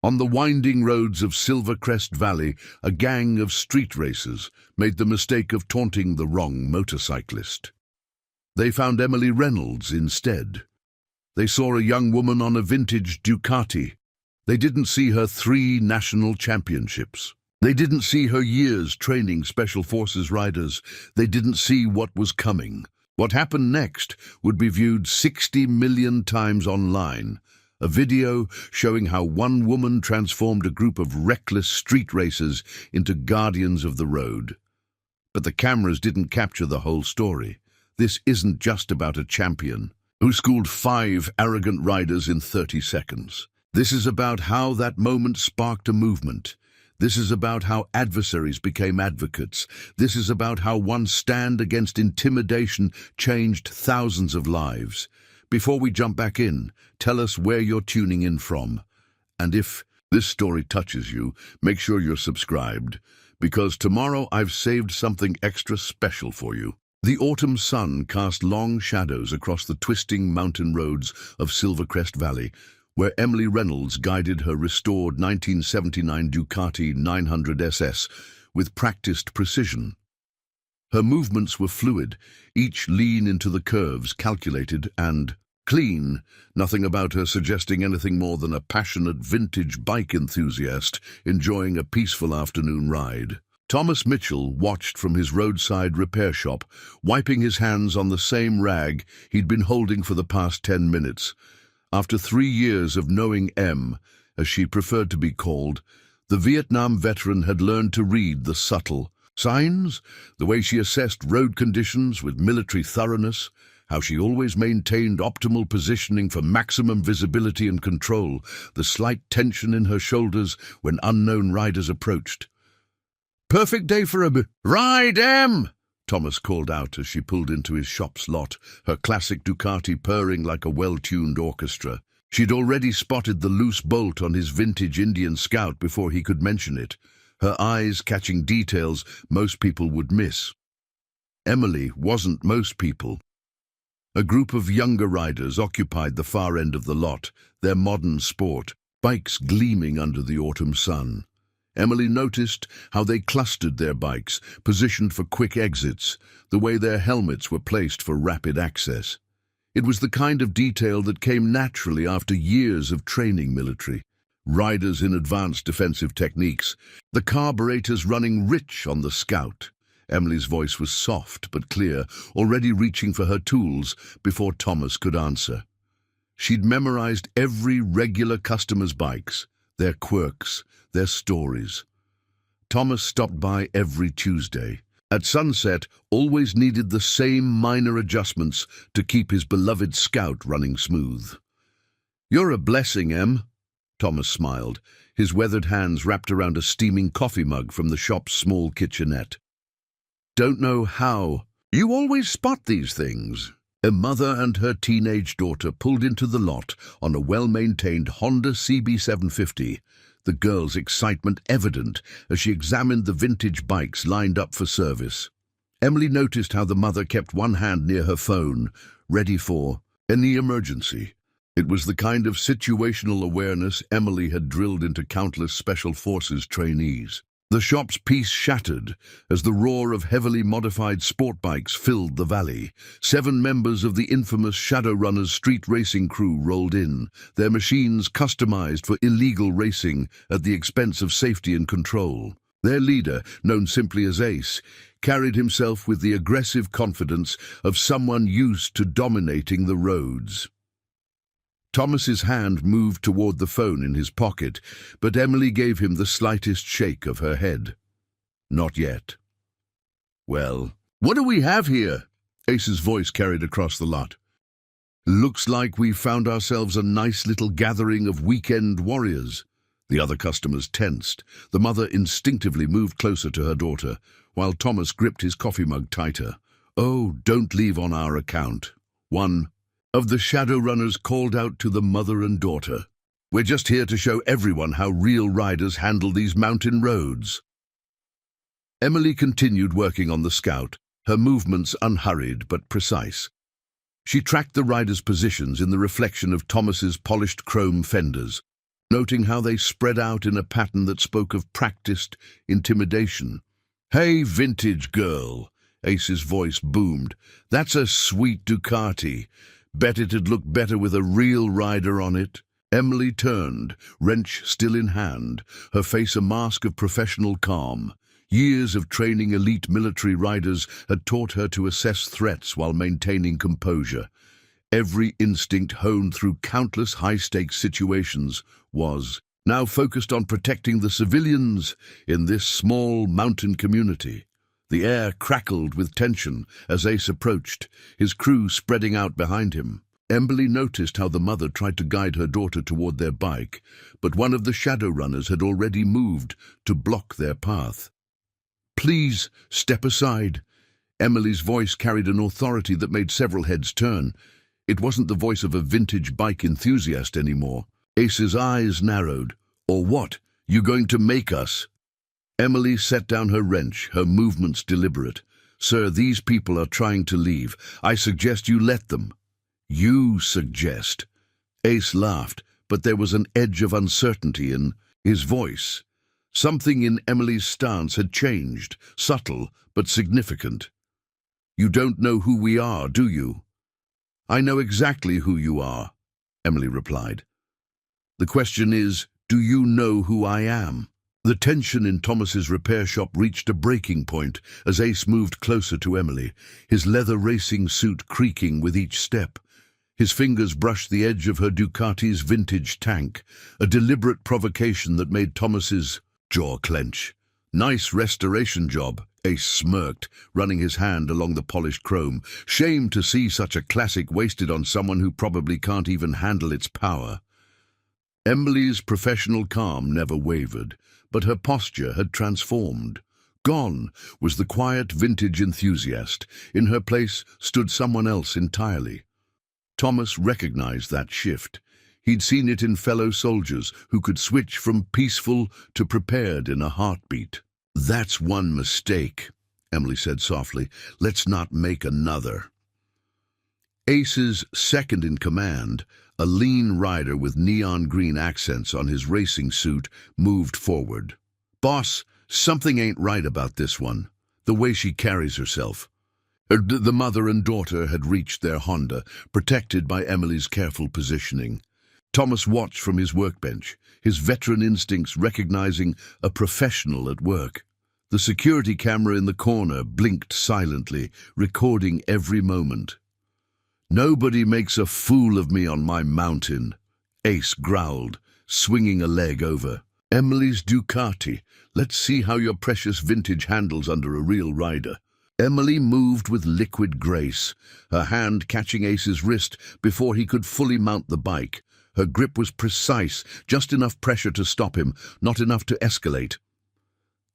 On the winding roads of Silvercrest Valley, a gang of street racers made the mistake of taunting the wrong motorcyclist. They found Emily Reynolds instead. They saw a young woman on a vintage Ducati. They didn't see her 3 national championships. They didn't see her years training Special Forces riders. They didn't see what was coming. What happened next would be viewed 60 million times online. A video showing how one woman transformed a group of reckless street racers into guardians of the road. But the cameras didn't capture the whole story. This isn't just about a champion who schooled 5 arrogant riders in 30 seconds. This is about how that moment sparked a movement. This is about how adversaries became advocates. This is about how one stand against intimidation changed thousands of lives. Before we jump back in, tell us where you're tuning in from. And if this story touches you, make sure you're subscribed, because tomorrow I've saved something extra special for you. The autumn sun cast long shadows across the twisting mountain roads of Silvercrest Valley, where Emily Reynolds guided her restored 1979 Ducati 900 SS with practiced precision. Her movements were fluid, each lean into the curves, calculated and clean, nothing about her suggesting anything more than a passionate vintage bike enthusiast enjoying a peaceful afternoon ride. Thomas Mitchell watched from his roadside repair shop, wiping his hands on the same rag he'd been holding for the past 10 minutes. After 3 years of knowing Em, as she preferred to be called, the Vietnam veteran had learned to read the subtle signs, the way she assessed road conditions with military thoroughness, how she always maintained optimal positioning for maximum visibility and control, the slight tension in her shoulders when unknown riders approached. "Perfect day for a ride, Em!" Thomas called out as she pulled into his shop's lot, her classic Ducati purring like a well-tuned orchestra. She'd already spotted the loose bolt on his vintage Indian Scout before he could mention it, her eyes catching details most people would miss. Emily wasn't most people. A group of younger riders occupied the far end of the lot, their modern sport, bikes gleaming under the autumn sun. Emily noticed how they clustered their bikes, positioned for quick exits, the way their helmets were placed for rapid access. It was the kind of detail that came naturally after years of training military. Riders in advanced defensive techniques, the carburetors running rich on the Scout. Emily's voice was soft but clear, already reaching for her tools before Thomas could answer. She'd memorized every regular customer's bikes, their quirks, their stories. Thomas stopped by every Tuesday. At sunset, always needed the same minor adjustments to keep his beloved Scout running smooth. "You're a blessing, Em," Thomas smiled, his weathered hands wrapped around a steaming coffee mug from the shop's small kitchenette. "Don't know how. You always spot these things." A mother and her teenage daughter pulled into the lot on a well-maintained Honda CB750, the girl's excitement evident as she examined the vintage bikes lined up for service. Emily noticed how the mother kept one hand near her phone, ready for any emergency. It was the kind of situational awareness Emily had drilled into countless Special Forces trainees. The shop's peace shattered as the roar of heavily modified sport bikes filled the valley. 7 members of the infamous Shadowrunners street racing crew rolled in, their machines customized for illegal racing at the expense of safety and control. Their leader, known simply as Ace, carried himself with the aggressive confidence of someone used to dominating the roads. Thomas's hand moved toward the phone in his pocket, but Emily gave him the slightest shake of her head. "Not yet." "Well, what do we have here?" Ace's voice carried across the lot. "Looks like we found ourselves a nice little gathering of weekend warriors." The other customers tensed. The mother instinctively moved closer to her daughter, while Thomas gripped his coffee mug tighter. "Oh, don't leave on our account." One of the Shadowrunners called out to the mother and daughter. "We're just here to show everyone how real riders handle these mountain roads." Emily continued working on the Scout, her movements unhurried but precise. She tracked the riders' positions in the reflection of Thomas's polished chrome fenders, noting how they spread out in a pattern that spoke of practiced intimidation. "Hey, vintage girl," Ace's voice boomed. "That's a sweet Ducati. Bet it'd look better with a real rider on it." Emily turned, wrench still in hand, her face a mask of professional calm. Years of training elite military riders had taught her to assess threats while maintaining composure. Every instinct honed through countless high-stakes situations was now focused on protecting the civilians in this small mountain community. The air crackled with tension as Ace approached, his crew spreading out behind him. Emily noticed how the mother tried to guide her daughter toward their bike, but one of the shadow runners had already moved to block their path. "Please, step aside." Emily's voice carried an authority that made several heads turn. It wasn't the voice of a vintage bike enthusiast anymore. Ace's eyes narrowed. "Or what? You going to make us?" Emily set down her wrench, her movements deliberate. "Sir, these people are trying to leave. I suggest you let them." "You suggest?" Ace laughed, but there was an edge of uncertainty in his voice. Something in Emily's stance had changed, subtle but significant. "You don't know who we are, do you?" "I know exactly who you are," Emily replied. "The question is, do you know who I am?" The tension in Thomas's repair shop reached a breaking point as Ace moved closer to Emily, his leather racing suit creaking with each step. His fingers brushed the edge of her Ducati's vintage tank, a deliberate provocation that made Thomas's jaw clench. "Nice restoration job," Ace smirked, running his hand along the polished chrome. "Shame to see such a classic wasted on someone who probably can't even handle its power." Emily's professional calm never wavered, but her posture had transformed. Gone was the quiet vintage enthusiast. In her place stood someone else entirely. Thomas recognized that shift. He'd seen it in fellow soldiers who could switch from peaceful to prepared in a heartbeat. "That's one mistake," Emily said softly. "Let's not make another." Ace's second-in-command, a lean rider with neon green accents on his racing suit, moved forward. "Boss, something ain't right about this one. The way she carries herself." The mother and daughter had reached their Honda, protected by Emily's careful positioning. Thomas watched from his workbench, his veteran instincts recognizing a professional at work. The security camera in the corner blinked silently, recording every moment. "Nobody makes a fool of me on my mountain," Ace growled, swinging a leg over. "Emily's Ducati. Let's see how your precious vintage handles under a real rider." Emily moved with liquid grace, her hand catching Ace's wrist before he could fully mount the bike. Her grip was precise, just enough pressure to stop him, not enough to escalate.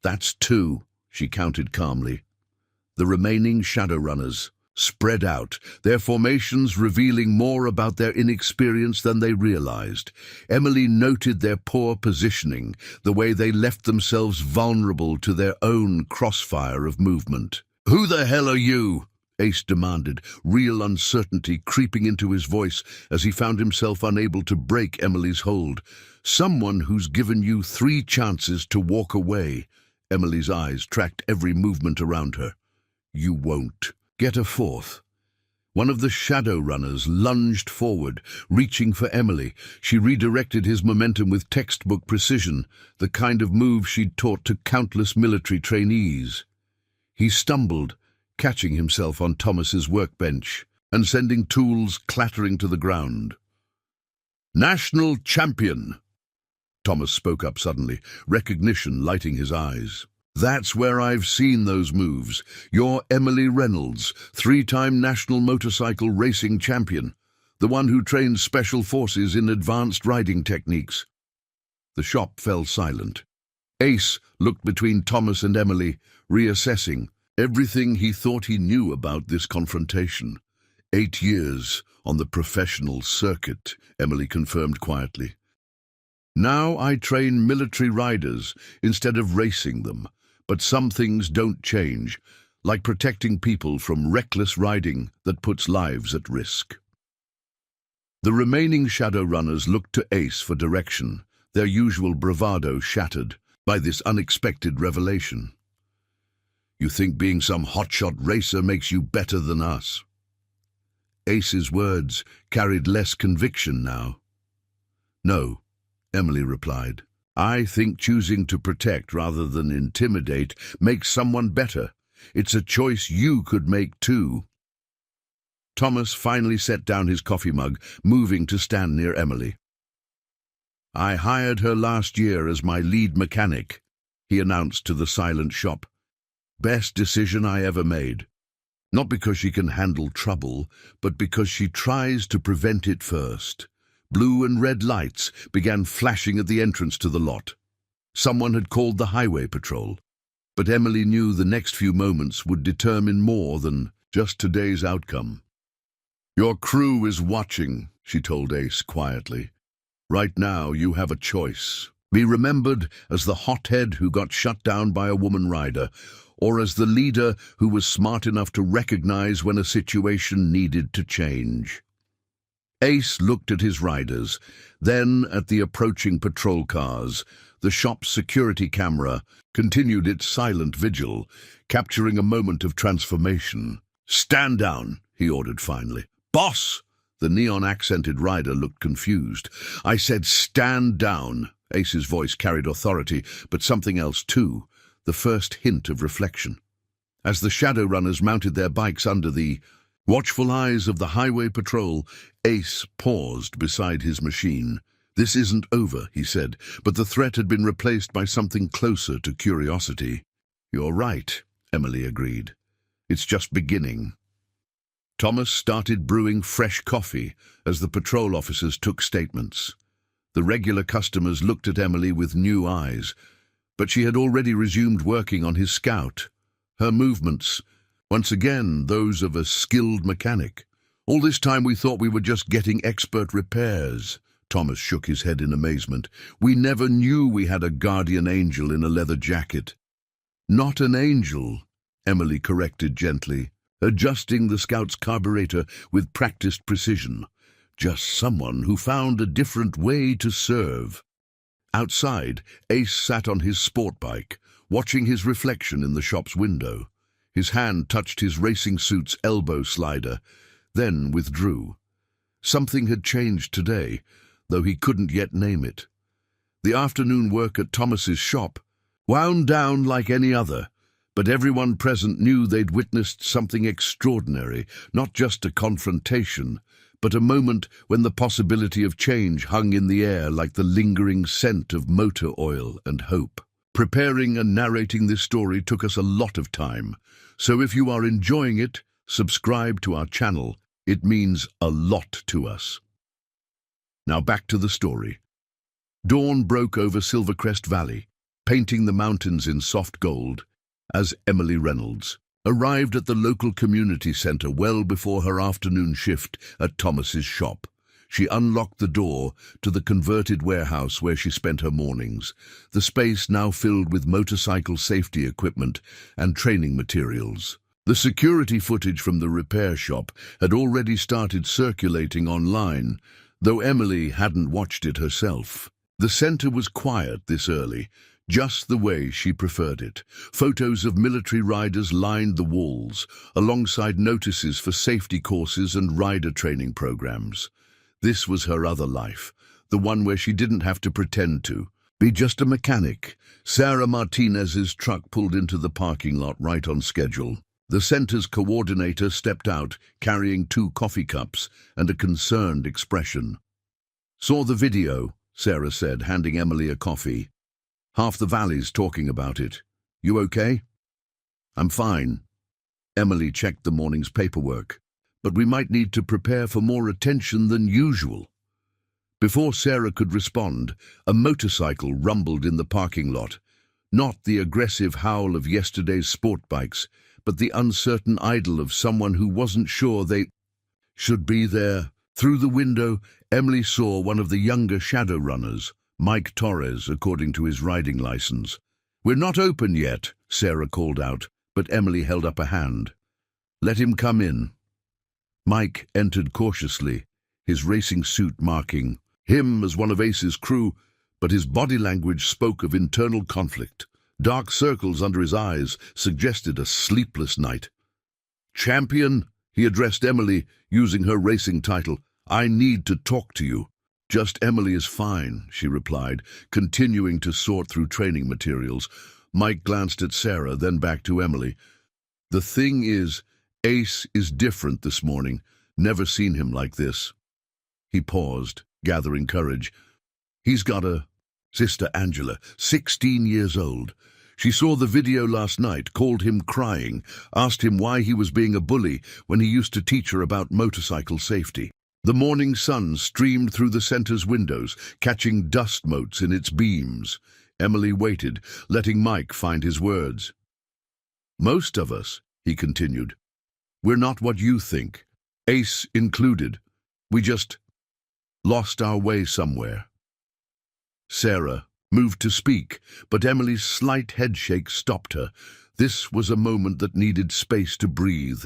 "That's two," she counted calmly. The remaining shadow runners spread out, their formations revealing more about their inexperience than they realized. Emily noted their poor positioning, the way they left themselves vulnerable to their own crossfire of movement. "Who the hell are you?" Ace demanded, real uncertainty creeping into his voice as he found himself unable to break Emily's hold. "Someone who's given you 3 chances to walk away." Emily's eyes tracked every movement around her. "You won't get a 4th. One of the shadow runners lunged forward, reaching for Emily. She redirected his momentum with textbook precision, the kind of move she'd taught to countless military trainees. He stumbled, catching himself on Thomas's workbench and sending tools clattering to the ground. "National champion!" Thomas spoke up suddenly, recognition lighting his eyes. "That's where I've seen those moves. You're Emily Reynolds, 3-time national motorcycle racing champion, the one who trains special forces in advanced riding techniques." The shop fell silent. Ace looked between Thomas and Emily, reassessing everything he thought he knew about this confrontation. 8 years on the professional circuit, Emily confirmed quietly. "Now I train military riders instead of racing them, but some things don't change, like protecting people from reckless riding that puts lives at risk." The remaining shadow runners looked to Ace for direction, their usual bravado shattered by this unexpected revelation. "You think being some hotshot racer makes you better than us?" Ace's words carried less conviction now. "No," Emily replied. "I think choosing to protect rather than intimidate makes someone better. It's a choice you could make too." Thomas finally set down his coffee mug, moving to stand near Emily. "I hired her last year as my lead mechanic," he announced to the silent shop. "Best decision I ever made. Not because she can handle trouble, but because she tries to prevent it first." Blue and red lights began flashing at the entrance to the lot. Someone had called the highway patrol, but Emily knew the next few moments would determine more than just today's outcome. "Your crew is watching," she told Ace quietly. "Right now you have a choice. Be remembered as the hothead who got shut down by a woman rider, or as the leader who was smart enough to recognize when a situation needed to change." Ace looked at his riders, then at the approaching patrol cars. The shop's security camera continued its silent vigil, capturing a moment of transformation. "Stand down," he ordered finally. "Boss!" The neon-accented rider looked confused. "I said stand down." Ace's voice carried authority, but something else too, the first hint of reflection. As the shadow runners mounted their bikes under the watchful eyes of the highway patrol, Ace paused beside his machine. "This isn't over," he said, but the threat had been replaced by something closer to curiosity. "You're right," Emily agreed. "It's just beginning." Thomas started brewing fresh coffee as the patrol officers took statements. The regular customers looked at Emily with new eyes, but she had already resumed working on his Scout. Her movements, once again, those of a skilled mechanic. "All this time we thought we were just getting expert repairs." Thomas shook his head in amazement. "We never knew we had a guardian angel in a leather jacket." "Not an angel," Emily corrected gently, adjusting the Scout's carburetor with practiced precision. "Just someone who found a different way to serve." Outside, Ace sat on his sport bike, watching his reflection in the shop's window. His hand touched his racing suit's elbow slider, then withdrew. Something had changed today, though he couldn't yet name it. The afternoon work at Thomas's shop wound down like any other, but everyone present knew they'd witnessed something extraordinary, not just a confrontation, but a moment when the possibility of change hung in the air like the lingering scent of motor oil and hope. Preparing and narrating this story took us a lot of time, so if you are enjoying it, subscribe to our channel. It means a lot to us. Now back to the story. Dawn broke over Silvercrest Valley, painting the mountains in soft gold, as Emily Reynolds arrived at the local community center well before her afternoon shift at Thomas's shop. She unlocked the door to the converted warehouse where she spent her mornings, the space now filled with motorcycle safety equipment and training materials. The security footage from the repair shop had already started circulating online, though Emily hadn't watched it herself. The center was quiet this early, just the way she preferred it. Photos of military riders lined the walls, alongside notices for safety courses and rider training programs. This was her other life, the one where she didn't have to pretend to be just a mechanic. Sarah Martinez's truck pulled into the parking lot right on schedule. The center's coordinator stepped out, carrying 2 coffee cups and a concerned expression. "Saw the video," Sarah said, handing Emily a coffee. "Half the valley's talking about it. You okay?" "I'm fine." Emily checked the morning's paperwork. "But we might need to prepare for more attention than usual." Before Sarah could respond, a motorcycle rumbled in the parking lot. Not the aggressive howl of yesterday's sport bikes, but the uncertain idle of someone who wasn't sure they should be there. Through the window, Emily saw one of the younger shadow runners, Mike Torres, according to his riding license. "We're not open yet," Sarah called out, but Emily held up a hand. "Let him come in." Mike entered cautiously, his racing suit marking him as one of Ace's crew, but his body language spoke of internal conflict. Dark circles under his eyes suggested a sleepless night. "Champion," he addressed Emily, using her racing title, "I need to talk to you." "Just Emily is fine," she replied, continuing to sort through training materials. Mike glanced at Sarah, then back to Emily. "The thing is, Ace is different this morning. Never seen him like this." He paused, gathering courage. "He's got a sister, Angela, 16 years old. She saw the video last night, called him crying, asked him why he was being a bully when he used to teach her about motorcycle safety. The morning sun streamed through the center's windows, catching dust motes in its beams. Emily waited, letting Mike find his words. "Most of us," he continued, "we're not what you think, Ace included. We just lost our way somewhere." Sarah moved to speak, but Emily's slight headshake stopped her. This was a moment that needed space to breathe.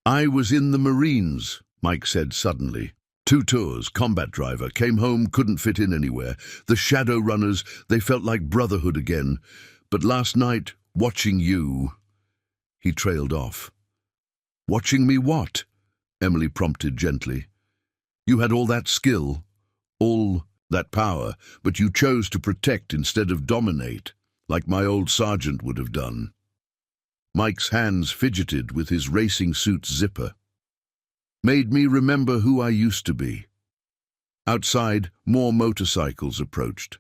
"I was in the Marines," Mike said suddenly. 2 tours, combat driver, came home, couldn't fit in anywhere. The shadow runners, they felt like brotherhood again. But last night, watching you..." He trailed off. "Watching me what?" Emily prompted gently. "You had all that skill, all that power, but you chose to protect instead of dominate, like my old sergeant would have done." Mike's hands fidgeted with his racing suit's zipper. "Made me remember who I used to be." Outside, more motorcycles approached.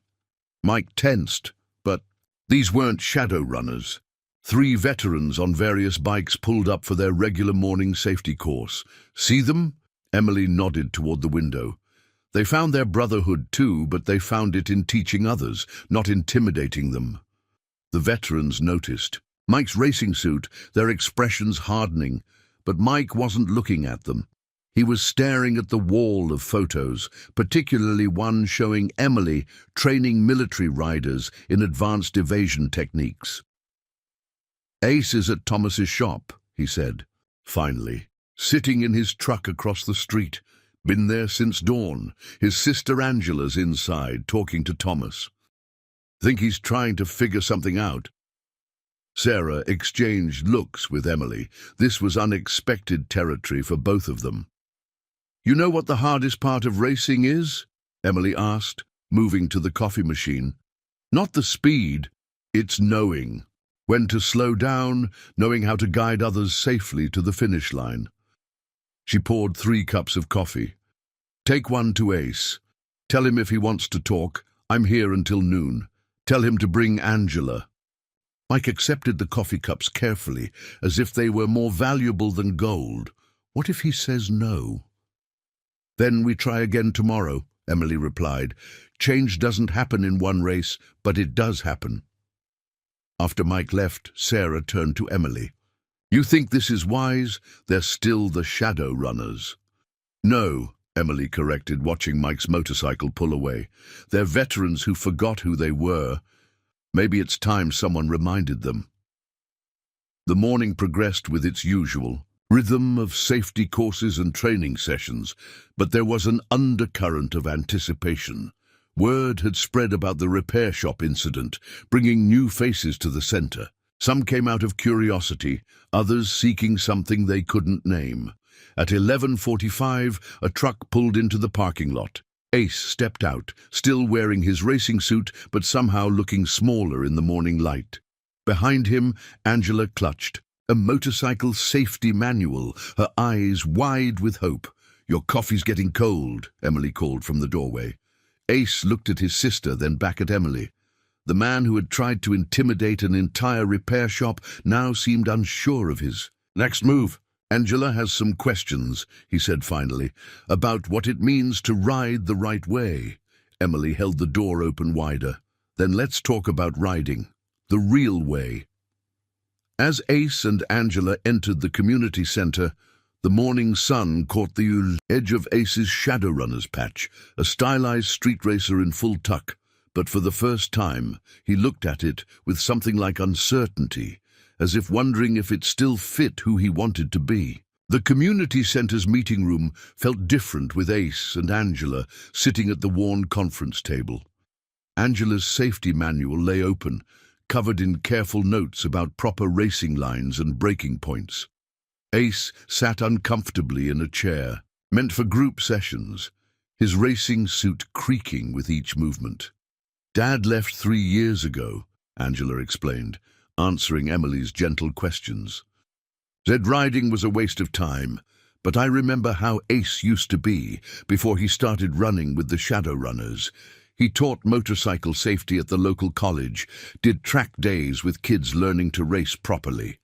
Mike tensed, but these weren't shadow runners. 3 veterans on various bikes pulled up for their regular morning safety course. "See them?" Emily nodded toward the window. "They found their brotherhood too, but they found it in teaching others, not intimidating them." The veterans noticed Mike's racing suit, their expressions hardening, but Mike wasn't looking at them. He was staring at the wall of photos, particularly one showing Emily training military riders in advanced evasion techniques. "Ace is at Thomas's shop," he said, finally, "sitting in his truck across the street. Been there since dawn. His sister Angela's inside, talking to Thomas. Think he's trying to figure something out." Sarah exchanged looks with Emily. This was unexpected territory for both of them. "You know what the hardest part of racing is?" Emily asked, moving to the coffee machine. "Not the speed, it's knowing. When to slow down, knowing how to guide others safely to the finish line." She poured 3 cups of coffee. "Take one to Ace. Tell him if he wants to talk, I'm here until noon. Tell him to bring Angela." Mike accepted the coffee cups carefully, as if they were more valuable than gold. What if he says no? "Then we try again tomorrow," Emily replied. "Change doesn't happen in one race, but it does happen." After Mike left, Sarah turned to Emily. "You think this is wise? They're still the shadow runners." "No," Emily corrected, watching Mike's motorcycle pull away. "They're veterans who forgot who they were. Maybe it's time someone reminded them." The morning progressed with its usual rhythm of safety courses and training sessions, but there was an undercurrent of anticipation. Word had spread about the repair shop incident, bringing new faces to the center. Some came out of curiosity, others seeking something they couldn't name. At 11:45, a truck pulled into the parking lot. Ace stepped out, still wearing his racing suit, but somehow looking smaller in the morning light. Behind him, Angela clutched a motorcycle safety manual, her eyes wide with hope. "Your coffee's getting cold," Emily called from the doorway. Ace looked at his sister, then back at Emily. The man who had tried to intimidate an entire repair shop now seemed unsure of his next move. "Angela has some questions," he said finally, "about what it means to ride the right way." Emily held the door open wider. "Then let's talk about riding, the real way." As Ace and Angela entered the community center, the morning sun caught the edge of Ace's Shadowrunners patch, a stylized street racer in full tuck. But for the first time, he looked at it with something like uncertainty, as if wondering if it still fit who he wanted to be. The community center's meeting room felt different with Ace and Angela sitting at the worn conference table. Angela's safety manual lay open, covered in careful notes about proper racing lines and braking points. Ace sat uncomfortably in a chair, meant for group sessions, his racing suit creaking with each movement. "Dad left 3 years ago," Angela explained, answering Emily's gentle questions. "Said riding was a waste of time, but I remember how Ace used to be before he started running with the Shadow Runners. He taught motorcycle safety at the local college, did track days with kids learning to race properly."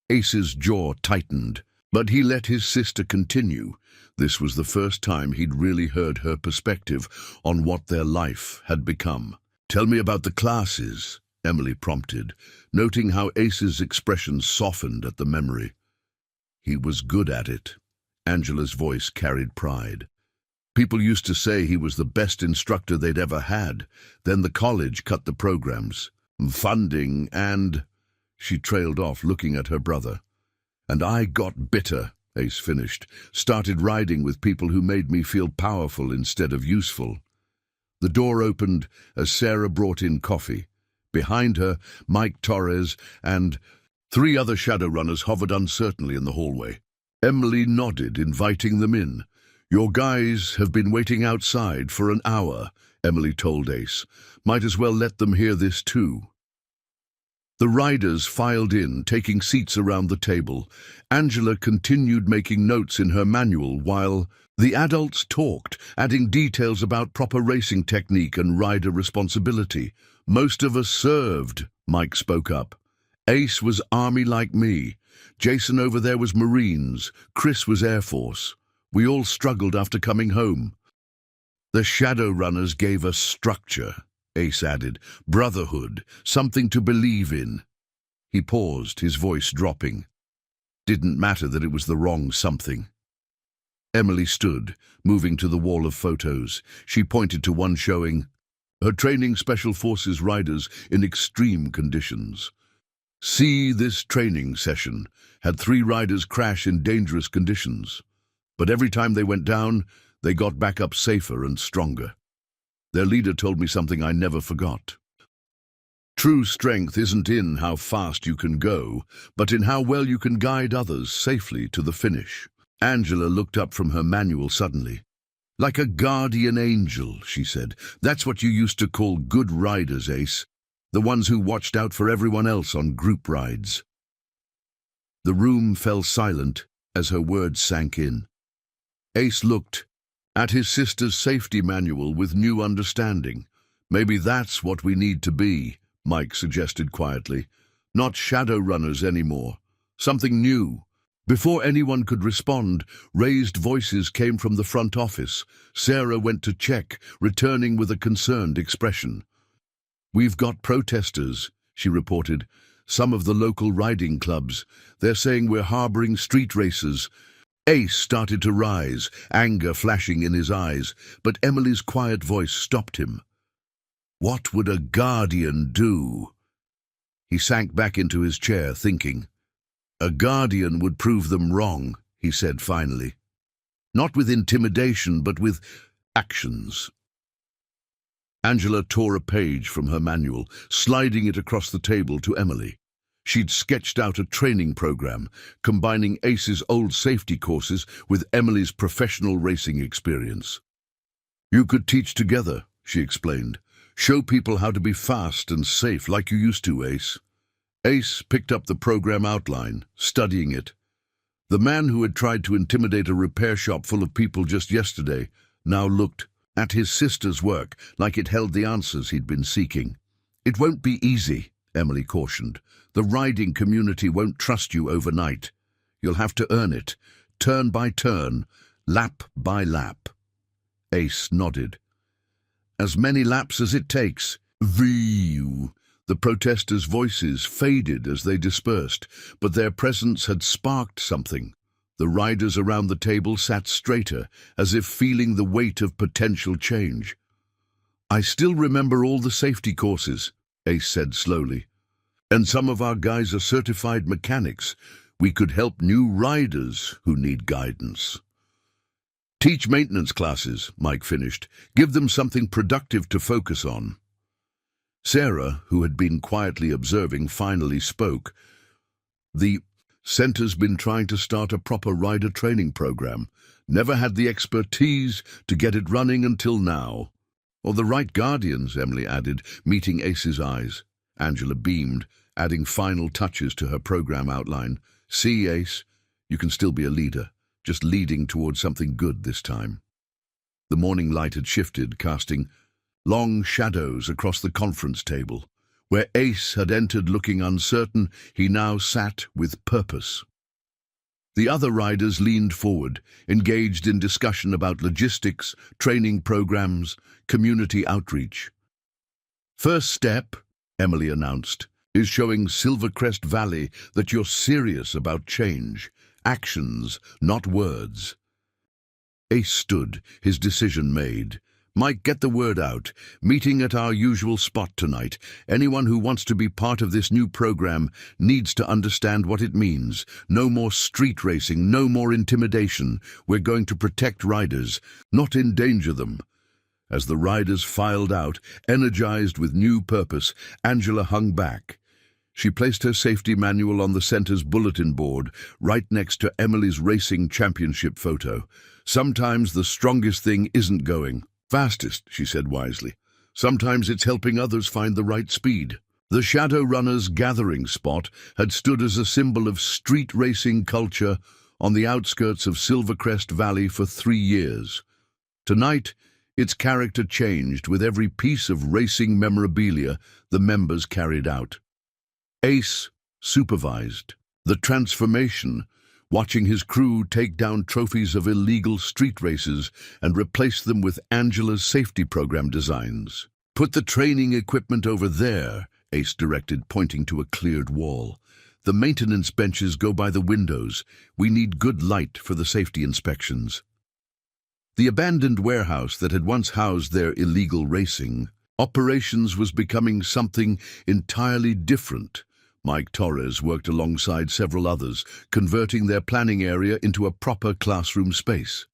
Ace's jaw tightened, but he let his sister continue. This was the first time he'd really heard her perspective on what their life had become. "Tell me about the classes," Emily prompted, noting how Ace's expression softened at the memory. "He was good at it." Angela's voice carried pride. "People used to say he was the best instructor they'd ever had. Then the college cut the programs, funding, and—" She trailed off, looking at her brother. "And I got bitter," Ace finished. "Started riding with people who made me feel powerful instead of useful." The door opened as Sarah brought in coffee. Behind her, Mike Torres and 3 other shadow runners hovered uncertainly in the hallway. Emily nodded, inviting them in. "Your guys have been waiting outside for an hour," Emily told Ace. "Might as well let them hear this too." The riders filed in, taking seats around the table. Angela continued making notes in her manual while the adults talked, adding details about proper racing technique and rider responsibility. "Most of us served," Mike spoke up. "Ace was Army like me. Jason over there was Marines. Chris was Air Force. We all struggled after coming home. The Shadow Runners gave us structure," Ace added. "Brotherhood, something to believe in." He paused, his voice dropping. Didn't matter that it was the wrong something. Emily stood, moving to the wall of photos. She pointed to one showing her training Special Forces riders in extreme conditions. "See this training session. Had 3 riders crash in dangerous conditions. But every time they went down, they got back up safer and stronger. Their leader told me something I never forgot. True strength isn't in how fast you can go, but in how well you can guide others safely to the finish." Angela looked up from her manual suddenly. "Like a guardian angel," she said. "That's what you used to call good riders, Ace. The ones who watched out for everyone else on group rides." The room fell silent as her words sank in. Ace looked at his sister's safety manual with new understanding. "Maybe that's what we need to be," Mike suggested quietly. "Not shadow runners anymore. Something new." Before anyone could respond, raised voices came from the front office. Sarah went to check, returning with a concerned expression. "We've got protesters," she reported. "Some of the local riding clubs. They're saying we're harboring street racers." Ace started to rise, anger flashing in his eyes, but Emily's quiet voice stopped him. "What would a guardian do?" He sank back into his chair, thinking. "A guardian would prove them wrong," he said finally. "Not with intimidation, but with actions." Angela tore a page from her manual, sliding it across the table to Emily. She'd sketched out a training program, combining Ace's old safety courses with Emily's professional racing experience. "You could teach together," she explained. "Show people how to be fast and safe like you used to, Ace." Ace picked up the program outline, studying it. The man who had tried to intimidate a repair shop full of people just yesterday now looked at his sister's work like it held the answers he'd been seeking. "It won't be easy," Emily cautioned. "The riding community won't trust you overnight. You'll have to earn it, turn by turn, lap by lap." Ace nodded. "As many laps as it takes." View. The protesters' voices faded as they dispersed, but their presence had sparked something. The riders around the table sat straighter, as if feeling the weight of potential change. "I still remember all the safety courses," Ace said slowly. "And some of our guys are certified mechanics. We could help new riders who need guidance." Teach maintenance classes, Mike finished. Give them something productive to focus on. Sarah, who had been quietly observing, finally spoke. The center's been trying to start a proper rider training program. Never had the expertise to get it running until now. Or the right guardians, Emily added, meeting Ace's eyes. Angela beamed, adding final touches to her program outline. See, Ace, you can still be a leader, just leading towards something good this time. The morning light had shifted, casting long shadows across the conference table. Where Ace had entered looking uncertain, he now sat with purpose. The other riders leaned forward, engaged in discussion about logistics, training programs, community outreach. First step, Emily announced, is showing Silvercrest Valley that you're serious about change. Actions, not words. Ace stood, his decision made. Mike, get the word out. Meeting at our usual spot tonight. Anyone who wants to be part of this new program needs to understand what it means. No more street racing, no more intimidation. We're going to protect riders, not endanger them. As the riders filed out, energized with new purpose, Angela hung back. She placed her safety manual on the center's bulletin board, right next to Emily's racing championship photo. Sometimes the strongest thing isn't going fastest, she said wisely. Sometimes it's helping others find the right speed. The Shadowrunners' gathering spot had stood as a symbol of street racing culture on the outskirts of Silvercrest Valley for 3 years. Tonight, its character changed with every piece of racing memorabilia the members carried out. Ace supervised the transformation, watching his crew take down trophies of illegal street races and replace them with Angela's safety program designs. Put the training equipment over there, Ace directed, pointing to a cleared wall. The maintenance benches go by the windows. We need good light for the safety inspections. The abandoned warehouse that had once housed their illegal racing operations was becoming something entirely different. Mike Torres worked alongside several others, converting their planning area into a proper classroom space.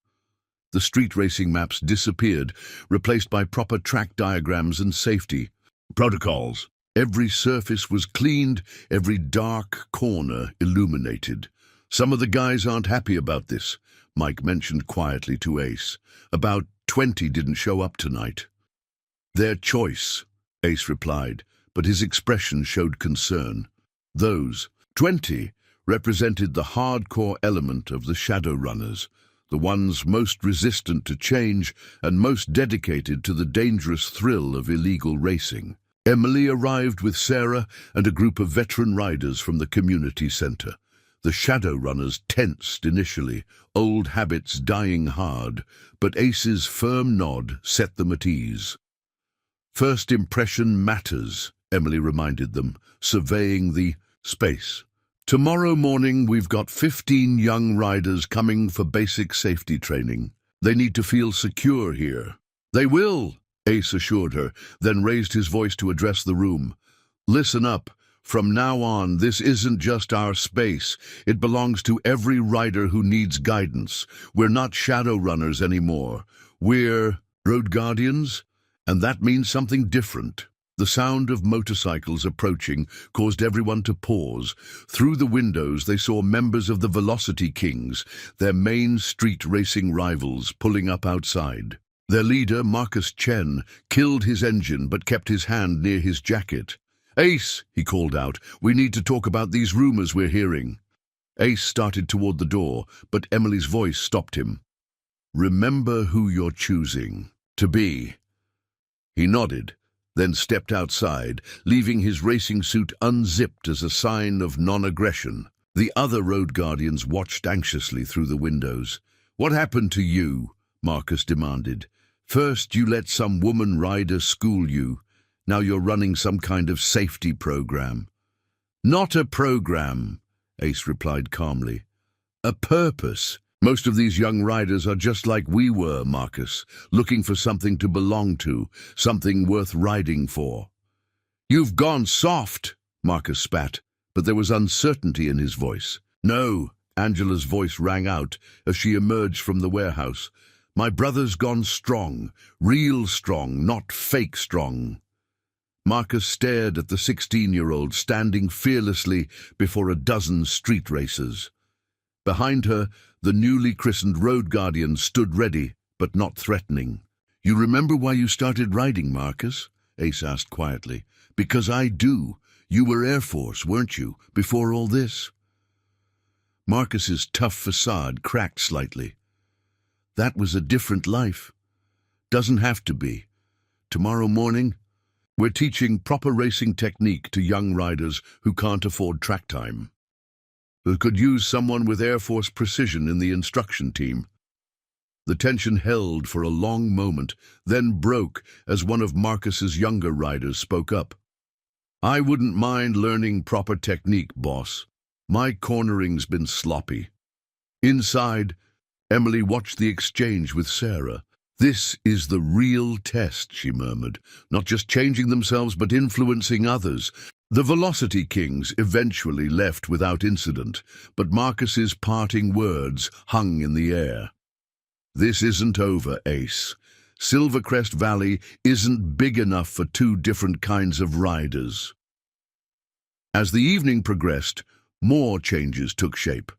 The street racing maps disappeared, replaced by proper track diagrams and safety protocols. Every surface was cleaned, every dark corner illuminated. Some of the guys aren't happy about this, Mike mentioned quietly to Ace. About 20 didn't show up tonight. Their choice, Ace replied, but his expression showed concern. Those 20 represented the hardcore element of the Shadowrunners, the ones most resistant to change and most dedicated to the dangerous thrill of illegal racing. Emily arrived with Sarah and a group of veteran riders from the community center. The Shadowrunners tensed initially, old habits dying hard, but Ace's firm nod set them at ease. First impression matters, Emily reminded them, surveying the space. Tomorrow morning we've got 15 young riders coming for basic safety training. They need to feel secure here. They will, Ace assured her, then raised his voice to address the room. Listen up. From now on, this isn't just our space. It belongs to every rider who needs guidance. We're not Shadowrunners anymore. We're Road Guardians, and that means something different. The sound of motorcycles approaching caused everyone to pause. Through the windows they saw members of the Velocity Kings, their main street racing rivals, pulling up outside. Their leader, Marcus Chen, killed his engine but kept his hand near his jacket. "Ace," he called out, "we need to talk about these rumors we're hearing." Ace started toward the door, but Emily's voice stopped him. "Remember who you're choosing to be." He nodded, then stepped outside, leaving his racing suit unzipped as a sign of non-aggression. The other Road Guardians watched anxiously through the windows. "What happened to you?" Marcus demanded. "First you let some woman rider school you. Now you're running some kind of safety program." "Not a program," Ace replied calmly. "A purpose. Most of these young riders are just like we were, Marcus, looking for something to belong to, something worth riding for." "You've gone soft," Marcus spat, but there was uncertainty in his voice. "No," Angela's voice rang out as she emerged from the warehouse. My brother's gone strong, real strong, not fake strong. Marcus stared at the 16-year-old standing fearlessly before a dozen street racers. Behind her, the newly christened road guardian stood ready, but not threatening. "You remember why you started riding, Marcus?" Ace asked quietly. "Because I do. You were Air Force, weren't you, before all this?" Marcus's tough facade cracked slightly. "That was a different life. Doesn't have to be. Tomorrow morning, we're teaching proper racing technique to young riders who can't afford track time. Who could use someone with Air Force precision in the instruction team." The tension held for a long moment, then broke as one of Marcus's younger riders spoke up. "I wouldn't mind learning proper technique, boss. My cornering's been sloppy." Inside, Emily watched the exchange with Sarah. "This is the real test," she murmured. "Not just changing themselves, but influencing others." The Velocity Kings eventually left without incident, but Marcus's parting words hung in the air. "This isn't over, Ace. Silvercrest Valley isn't big enough for two different kinds of riders." As the evening progressed, more changes took shape.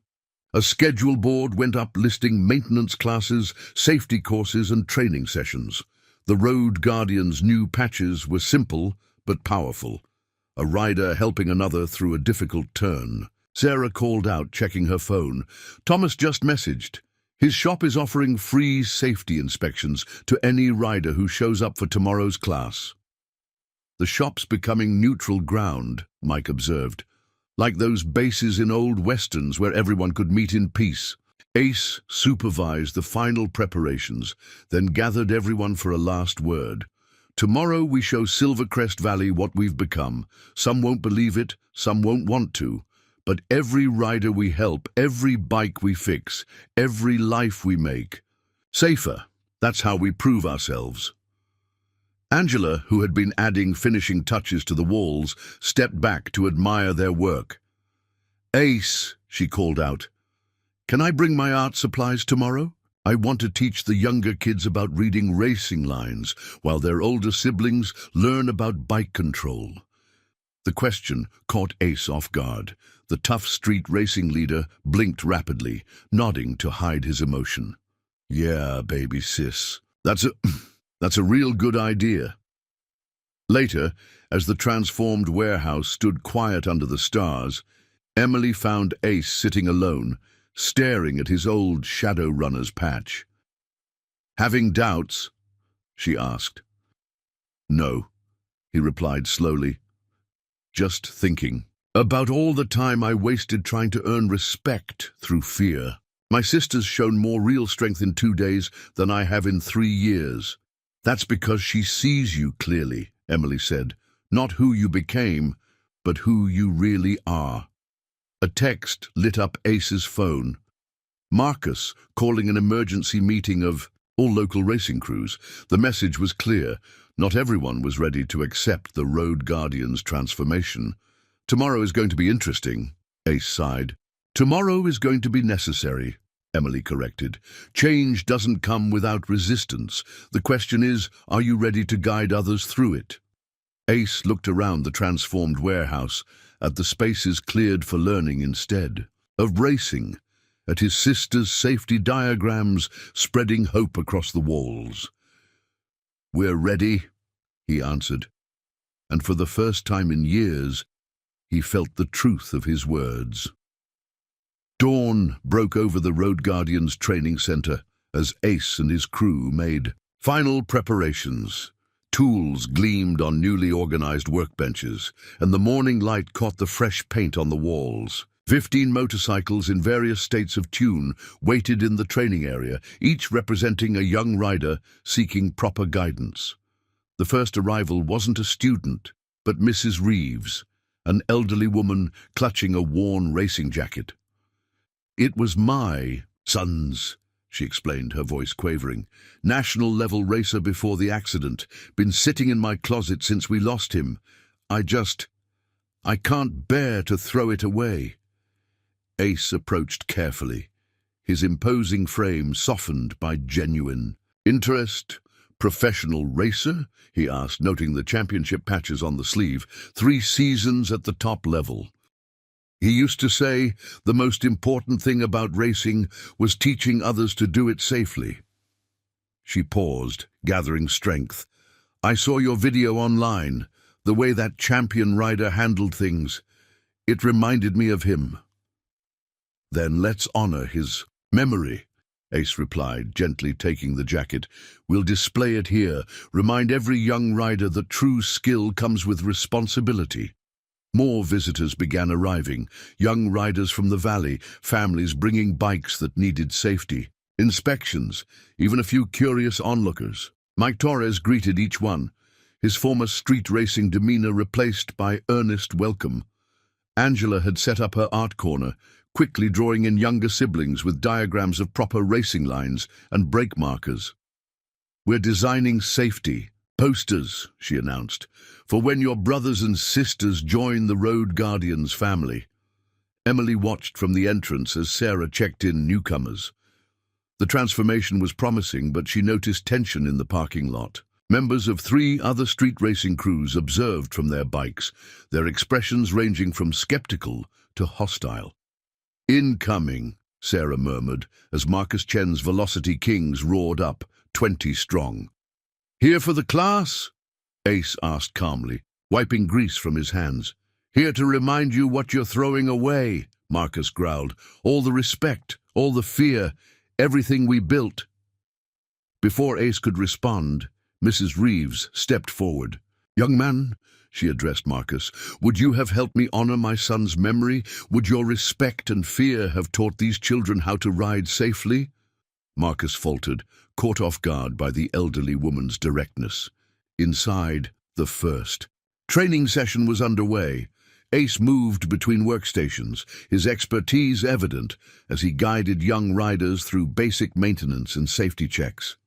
A schedule board went up listing maintenance classes, safety courses, and training sessions. The Road Guardian's new patches were simple but powerful. A rider helping another through a difficult turn. Sarah called out, checking her phone. "Thomas just messaged. His shop is offering free safety inspections to any rider who shows up for tomorrow's class." "The shop's becoming neutral ground," Mike observed. "Like those bases in old westerns where everyone could meet in peace." Ace supervised the final preparations, then gathered everyone for a last word. "Tomorrow we show Silvercrest Valley what we've become. Some won't believe it, some won't want to. But every rider we help, every bike we fix, every life we make safer, that's how we prove ourselves." Angela, who had been adding finishing touches to the walls, stepped back to admire their work. "Ace," she called out, "can I bring my art supplies tomorrow? I want to teach the younger kids about reading racing lines, while their older siblings learn about bike control." The question caught Ace off guard. The tough street racing leader blinked rapidly, nodding to hide his emotion. "Yeah, baby sis, that's a real good idea." Later, as the transformed warehouse stood quiet under the stars, Emily found Ace sitting alone, staring at his old Shadowrunner's patch. "Having doubts?" she asked. "No," he replied slowly. "Just thinking about all the time I wasted trying to earn respect through fear. My sister's shown more real strength in 2 days than I have in 3 years. That's because she sees you clearly," Emily said. "Not who you became, but who you really are." A text lit up Ace's phone. Marcus calling an emergency meeting of all local racing crews. The message was clear. Not everyone was ready to accept the Road Guardian's transformation. "Tomorrow is going to be interesting," Ace sighed. "Tomorrow is going to be necessary," Emily corrected. "Change doesn't come without resistance. The question is, are you ready to guide others through it?" Ace looked around the transformed warehouse, at the spaces cleared for learning instead of racing, at his sister's safety diagrams spreading hope across the walls. "We're ready," he answered, and for the first time in years, he felt the truth of his words. Dawn broke over the Road Guardian's training center as Ace and his crew made final preparations. Tools gleamed on newly organized workbenches, and the morning light caught the fresh paint on the walls. 15 motorcycles in various states of tune waited in the training area, each representing a young rider seeking proper guidance. The first arrival wasn't a student, but Mrs. Reeves, an elderly woman clutching a worn racing jacket. "It was my son's," she explained, her voice quavering. "National-level racer before the accident. Been sitting in my closet since we lost him. I can't bear to throw it away." Ace approached carefully, his imposing frame softened by genuine interest. "Professional racer?" he asked, noting the championship patches on the sleeve. "3 seasons at the top level." He used to say the most important thing about racing was teaching others to do it safely. She paused, gathering strength. "I saw your video online, the way that champion rider handled things. It reminded me of him." "Then let's honor his memory," Ace replied, gently taking the jacket. "We'll display it here, remind every young rider that true skill comes with responsibility." More visitors began arriving, young riders from the valley, families bringing bikes that needed safety. Inspections, even a few curious onlookers. Mike Torres greeted each one, his former street racing demeanor replaced by earnest welcome. Angela had set up her art corner, quickly drawing in younger siblings with diagrams of proper racing lines and brake markers. "We're designing safety posters," she announced, "for when your brothers and sisters join the Road Guardians family." Emily watched from the entrance as Sarah checked in newcomers. The transformation was promising, but she noticed tension in the parking lot. Members of 3 other street racing crews observed from their bikes, their expressions ranging from skeptical to hostile. "Incoming," Sarah murmured, as Marcus Chen's Velocity Kings roared up, 20 strong. "Here for the class?" Ace asked calmly, wiping grease from his hands. "Here to remind you what you're throwing away," Marcus growled. "All the respect, all the fear, everything we built." Before Ace could respond, Mrs. Reeves stepped forward. "Young man," she addressed Marcus, "would you have helped me honor my son's memory? Would your respect and fear have taught these children how to ride safely?" Marcus faltered, caught off guard by the elderly woman's directness. Inside, the first training session was underway. Ace moved between workstations, his expertise evident as he guided young riders through basic maintenance and safety checks.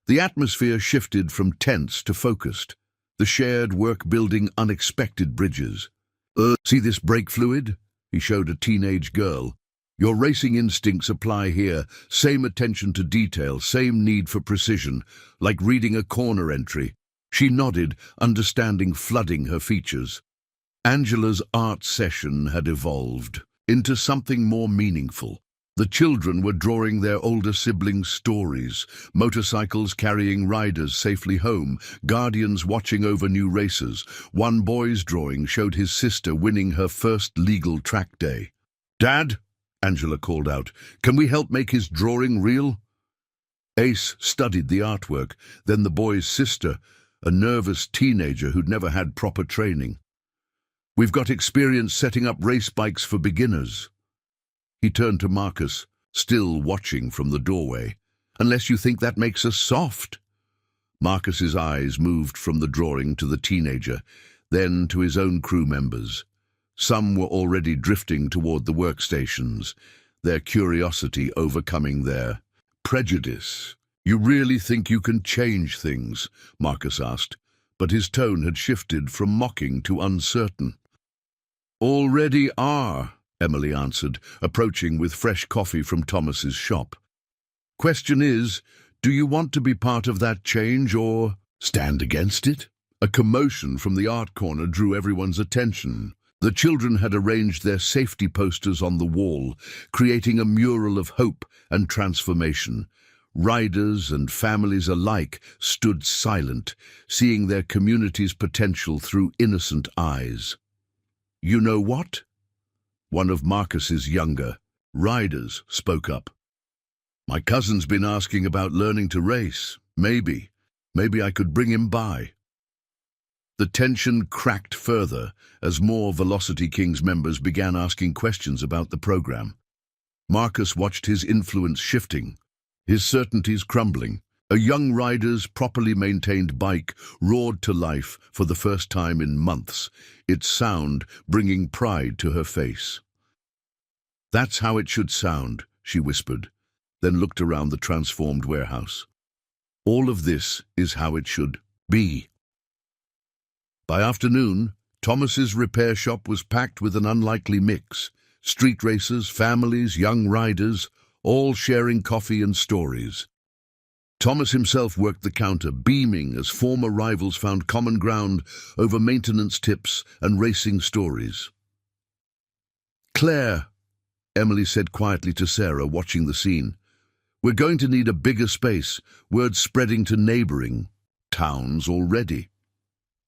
The atmosphere shifted from tense to focused. The shared work building unexpected bridges. "See this brake fluid?" he showed a teenage girl. "Your racing instincts apply here. Same attention to detail, same need for precision, like reading a corner entry." She nodded, understanding flooding her features. Angela's art session had evolved into something more meaningful. The children were drawing their older siblings' stories, motorcycles carrying riders safely home, guardians watching over new races. One boy's drawing showed his sister winning her first legal track day. "Dad," Angela called out, "can we help make his drawing real?" Ace studied the artwork, then the boy's sister, a nervous teenager who'd never had proper training. "We've got experience setting up race bikes for beginners." He turned to Marcus, still watching from the doorway. "Unless you think that makes us soft." Marcus's eyes moved from the drawing to the teenager, then to his own crew members. Some were already drifting toward the workstations, their curiosity overcoming their prejudice. "You really think you can change things?" Marcus asked, but his tone had shifted from mocking to uncertain. "Already are," Emily answered, approaching with fresh coffee from Thomas's shop. "Question is, do you want to be part of that change or stand against it?" A commotion from the art corner drew everyone's attention. The children had arranged their safety posters on the wall, creating a mural of hope and transformation. Riders and families alike stood silent, seeing their community's potential through innocent eyes. "You know what?" One of Marcus's younger riders spoke up. "My cousin's been asking about learning to race. Maybe I could bring him by." The tension cracked further as more Velocity Kings members began asking questions about the program. Marcus watched his influence shifting, his certainties crumbling. A young rider's properly maintained bike roared to life for the first time in months, its sound bringing pride to her face. "That's how it should sound," she whispered, then looked around the transformed warehouse. "All of this is how it should be." By afternoon, Thomas's repair shop was packed with an unlikely mix. Street racers, families, young riders, all sharing coffee and stories. Thomas himself worked the counter, beaming as former rivals found common ground over maintenance tips and racing stories. "Claire," Emily said quietly to Sarah, watching the scene, "we're going to need a bigger space, word spreading to neighbouring towns already."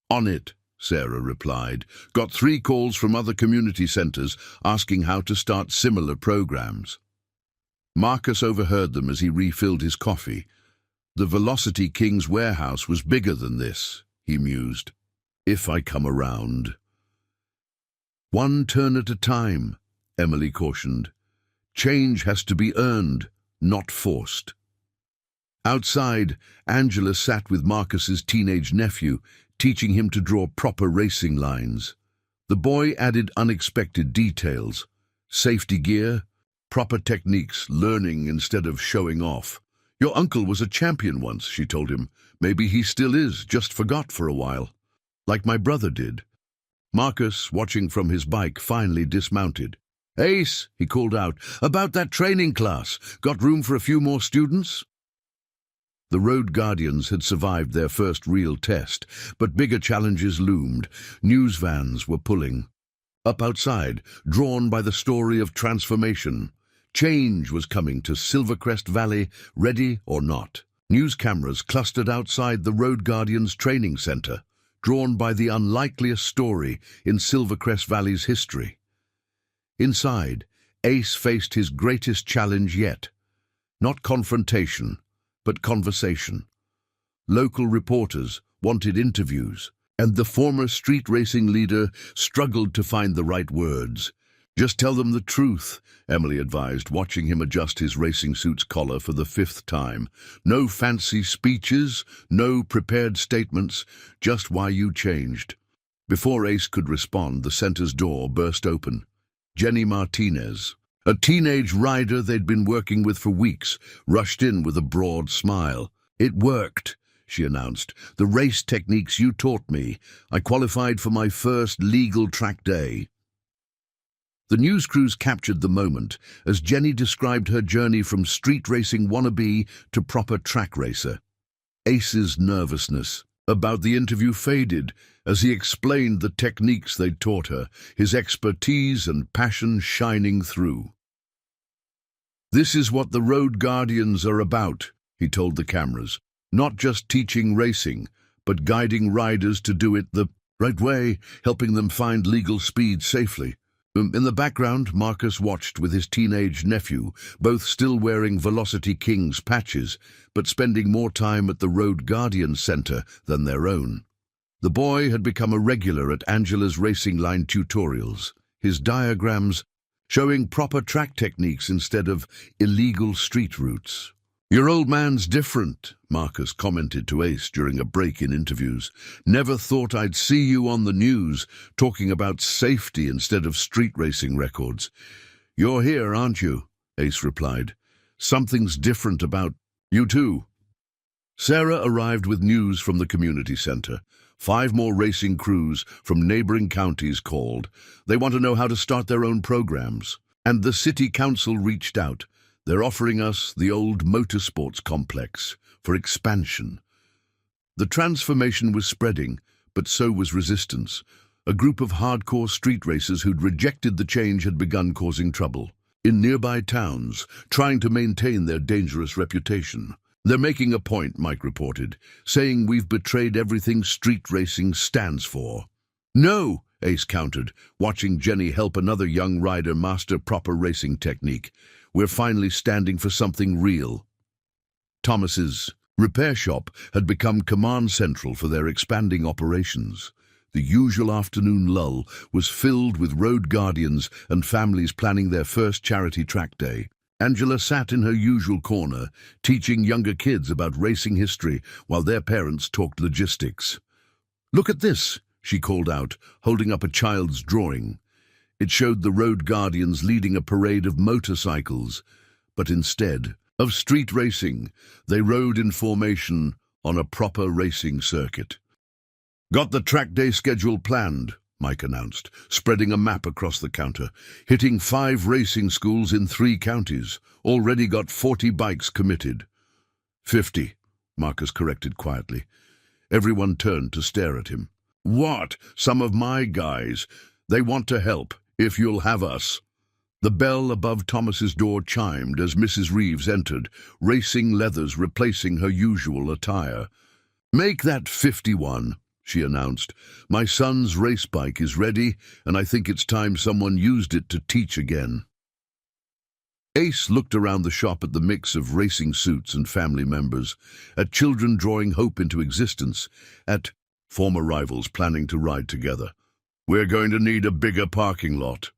"On it," Sarah replied. "Got 3 calls from other community centres asking how to start similar programs." Marcus overheard them as he refilled his coffee. "The Velocity King's warehouse was bigger than this," he mused. "If I come around." "One turn at a time," Emily cautioned. "Change has to be earned, not forced." Outside, Angela sat with Marcus's teenage nephew, teaching him to draw proper racing lines. The boy added unexpected details: safety gear, proper techniques, learning instead of showing off. "Your uncle was a champion once," she told him. "Maybe he still is, just forgot for a while. Like my brother did." Marcus, watching from his bike, finally dismounted. "Ace," he called out, "about that training class. Got room for a few more students?" The Road Guardians had survived their first real test, but bigger challenges loomed. News vans were pulling. Up outside, drawn by the story of transformation, change was coming to Silvercrest Valley, ready or not. News cameras clustered outside the Road Guardians training center, drawn by the unlikeliest story in Silvercrest Valley's history. Inside, Ace faced his greatest challenge yet. Not confrontation, but conversation. Local reporters wanted interviews, and the former street racing leader struggled to find the right words. "Just tell them the truth," Emily advised, watching him adjust his racing suit's collar for the 5th time. "No fancy speeches, no prepared statements, just why you changed." Before Ace could respond, the center's door burst open. Jenny Martinez, a teenage rider they'd been working with for weeks, rushed in with a broad smile. "It worked," she announced. "The race techniques you taught me. I qualified for my first legal track day." The news crews captured the moment as Jenny described her journey from street racing wannabe to proper track racer. Ace's nervousness about the interview faded as he explained the techniques they'd taught her, his expertise and passion shining through. "This is what the Road Guardians are about," he told the cameras. "Not just teaching racing, but guiding riders to do it the right way, helping them find legal speed safely." In the background, Marcus watched with his teenage nephew, both still wearing Velocity King's patches, but spending more time at the Road Guardian Center than their own. The boy had become a regular at Angela's racing line tutorials, his diagrams showing proper track techniques instead of illegal street routes. "Your old man's different," Marcus commented to Ace during a break in interviews. "Never thought I'd see you on the news, talking about safety instead of street racing records." "You're here, aren't you?" Ace replied. "Something's different about you too." Sarah arrived with news from the community center. 5 more racing crews from neighboring counties called. They want to know how to start their own programs. And the city council reached out. "They're offering us the old motorsports complex for expansion." The transformation was spreading, but so was resistance. A group of hardcore street racers who'd rejected the change had begun causing trouble in nearby towns, trying to maintain their dangerous reputation. "They're making a point," Mike reported, "saying we've betrayed everything street racing stands for." "No," Ace countered, watching Jenny help another young rider master proper racing technique. "We're finally standing for something real." Thomas's repair shop had become command central for their expanding operations. The usual afternoon lull was filled with road guardians and families planning their first charity track day. Angela sat in her usual corner, teaching younger kids about racing history while their parents talked logistics. "Look at this," she called out, holding up a child's drawing. It showed the Road Guardians leading a parade of motorcycles, but instead of street racing, they rode in formation on a proper racing circuit. "Got the track day schedule planned," Mike announced, spreading a map across the counter. Hitting 5 racing schools in 3 counties. Already got 40 bikes committed. 50, Marcus corrected quietly. Everyone turned to stare at him. What? Some of my guys. They want to help, if you'll have us. The bell above Thomas's door chimed as Mrs. Reeves entered, racing leathers replacing her usual attire. Make that 51, she announced. My son's race bike is ready, and I think it's time someone used it to teach again. Ace looked around the shop at the mix of racing suits and family members, at children drawing hope into existence, at former rivals planning to ride together. We're going to need a bigger parking lot.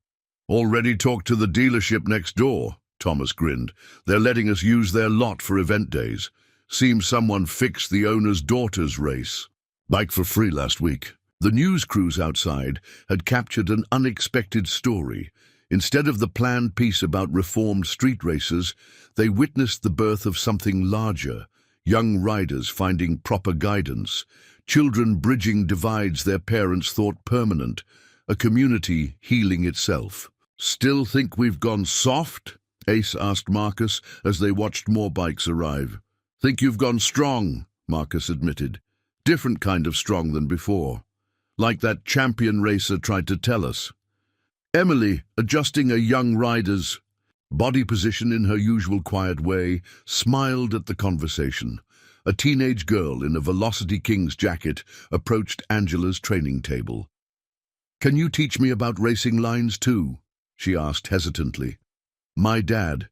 Already talked to the dealership next door, Thomas grinned. They're letting us use their lot for event days. Seems someone fixed the owner's daughter's race. Bike for free last week. The news crews outside had captured an unexpected story. Instead of the planned piece about reformed street races, they witnessed the birth of something larger. Young riders finding proper guidance. Children bridging divides their parents thought permanent. A community healing itself. Still think we've gone soft? Ace asked Marcus as they watched more bikes arrive. Think you've gone strong, Marcus admitted. Different kind of strong than before. Like that champion racer tried to tell us. Emily, adjusting a young rider's body position in her usual quiet way, smiled at the conversation. A teenage girl in a Velocity Kings jacket approached Angela's training table. Can you teach me about racing lines too? She asked hesitantly. My dad.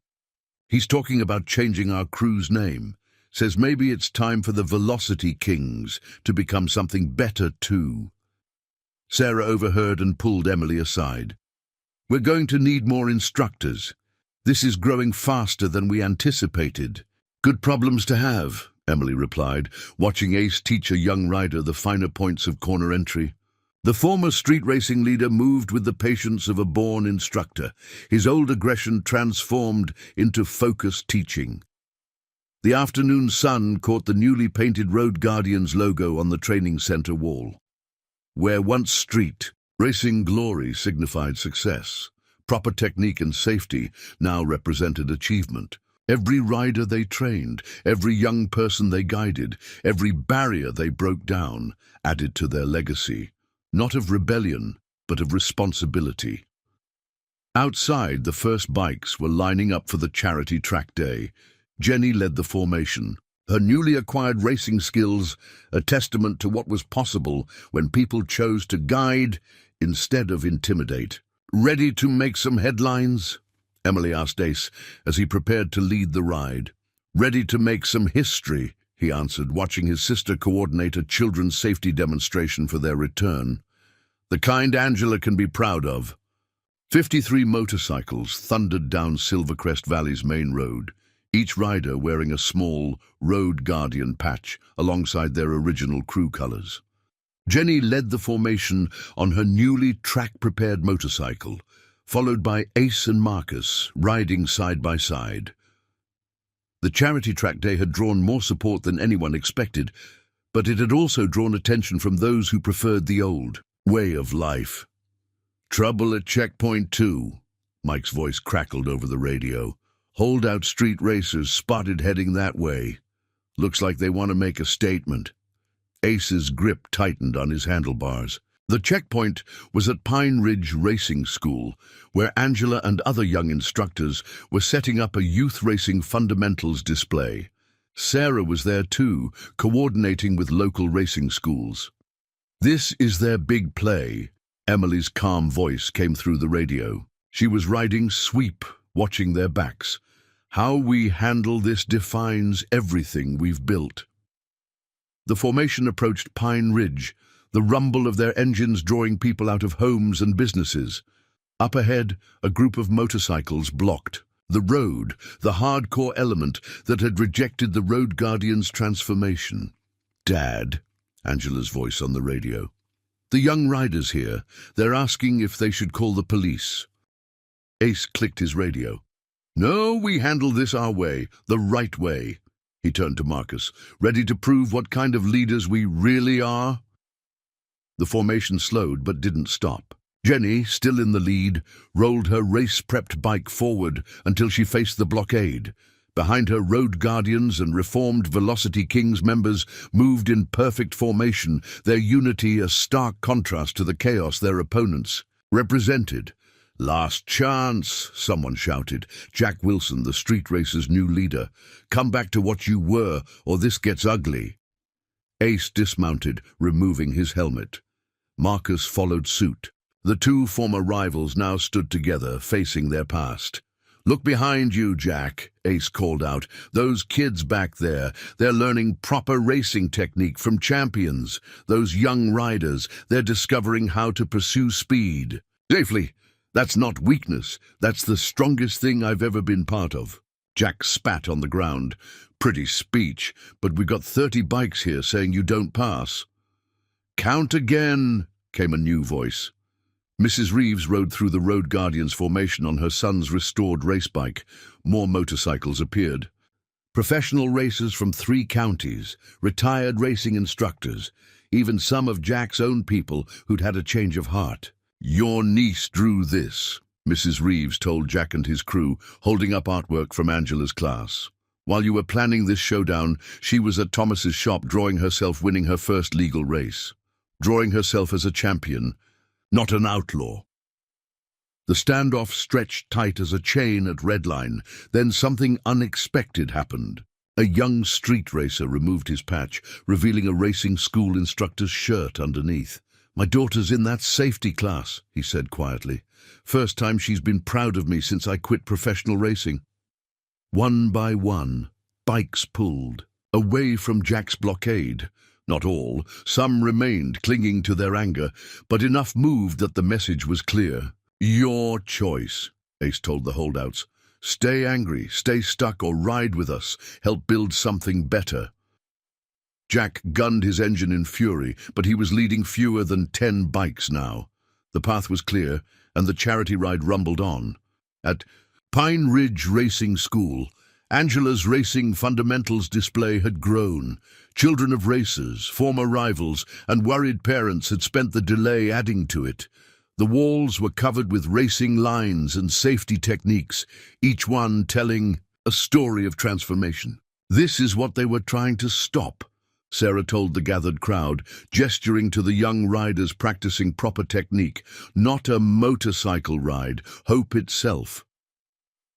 He's talking about changing our crew's name. Says maybe it's time for the Velocity Kings to become something better too. Sarah overheard and pulled Emily aside. We're going to need more instructors. This is growing faster than we anticipated. Good problems to have, Emily replied, watching Ace teach a young rider the finer points of corner entry. The former street racing leader moved with the patience of a born instructor, his old aggression transformed into focused teaching. The afternoon sun caught the newly painted Road Guardians logo on the training center wall. Where once street racing glory signified success, proper technique and safety now represented achievement. Every rider they trained, every young person they guided, every barrier they broke down added to their legacy. Not of rebellion, but of responsibility. Outside, the first bikes were lining up for the charity track day. Jenny led the formation, her newly acquired racing skills a testament to what was possible when people chose to guide instead of intimidate. Ready to make some headlines? Emily asked Ace as he prepared to lead the ride. Ready to make some history, he answered, watching his sister coordinate a children's safety demonstration for their return. The kind Angela can be proud of. 53 motorcycles thundered down Silvercrest Valley's main road, each rider wearing a small Road Guardian patch alongside their original crew colors. Jenny led the formation on her newly track-prepared motorcycle, followed by Ace and Marcus riding side by side. The charity track day had drawn more support than anyone expected, but it had also drawn attention from those who preferred the old way of life. Trouble at checkpoint 2, Mike's voice crackled over the radio. Holdout street racers spotted heading that way. Looks like they want to make a statement. Ace's grip tightened on his handlebars. The checkpoint was at Pine Ridge Racing School, where Angela and other young instructors were setting up a youth racing fundamentals display. Sarah was there too, coordinating with local racing schools. This is their big play. Emily's calm voice came through the radio. She was riding sweep, watching their backs. How we handle this defines everything we've built. The formation approached Pine Ridge, the rumble of their engines drawing people out of homes and businesses. Up ahead, a group of motorcycles blocked the road, the hardcore element that had rejected the Road Guardian's transformation. Dad, Angela's voice on the radio. The young riders here, they're asking if they should call the police. Ace clicked his radio. No, we handle this our way, the right way. He turned to Marcus, ready to prove what kind of leaders we really are. The formation slowed but didn't stop. Jenny, still in the lead, rolled her race-prepped bike forward until she faced the blockade. Behind her, Road Guardians and reformed Velocity Kings members moved in perfect formation, their unity a stark contrast to the chaos their opponents represented. "Last chance," someone shouted. Jack Wilson, the street racer's new leader. "Come back to what you were, or this gets ugly." Ace dismounted, removing his helmet. Marcus followed suit. The two former rivals now stood together, facing their past. "Look behind you, Jack," Ace called out. "Those kids back there, they're learning proper racing technique from champions. Those young riders, they're discovering how to pursue speed safely. That's not weakness. That's the strongest thing I've ever been part of." Jack spat on the ground. "Pretty speech, but we've got 30 bikes here saying you don't pass." "Count again," came a new voice. Mrs. Reeves rode through the Road Guardians formation on her son's restored race bike. More motorcycles appeared. Professional racers from 3 counties, retired racing instructors, even some of Jack's own people who'd had a change of heart. "Your niece drew this," Mrs. Reeves told Jack and his crew, holding up artwork from Angela's class. "While you were planning this showdown, she was at Thomas's shop drawing herself winning her first legal race. Drawing herself as a champion, not an outlaw." The standoff stretched tight as a chain at Redline. Then something unexpected happened. A young street racer removed his patch, revealing a racing school instructor's shirt underneath. "My daughter's in that safety class," he said quietly. "First time she's been proud of me since I quit professional racing." One by one, bikes pulled, away from Jack's blockade. Not all, some remained clinging to their anger, but enough moved that the message was clear. "Your choice," Ace told the holdouts. "Stay angry, stay stuck, or ride with us, help build something better." Jack gunned his engine in fury, but he was leading fewer than 10 bikes now. The path was clear, and the charity ride rumbled on. At Pine Ridge Racing School, Angela's racing fundamentals display had grown. Children of racers, former rivals, and worried parents had spent the delay adding to it. The walls were covered with racing lines and safety techniques, each one telling a story of transformation. This is what they were trying to stop, Sarah told the gathered crowd, gesturing to the young riders practicing proper technique. Not a motorcycle ride, hope itself.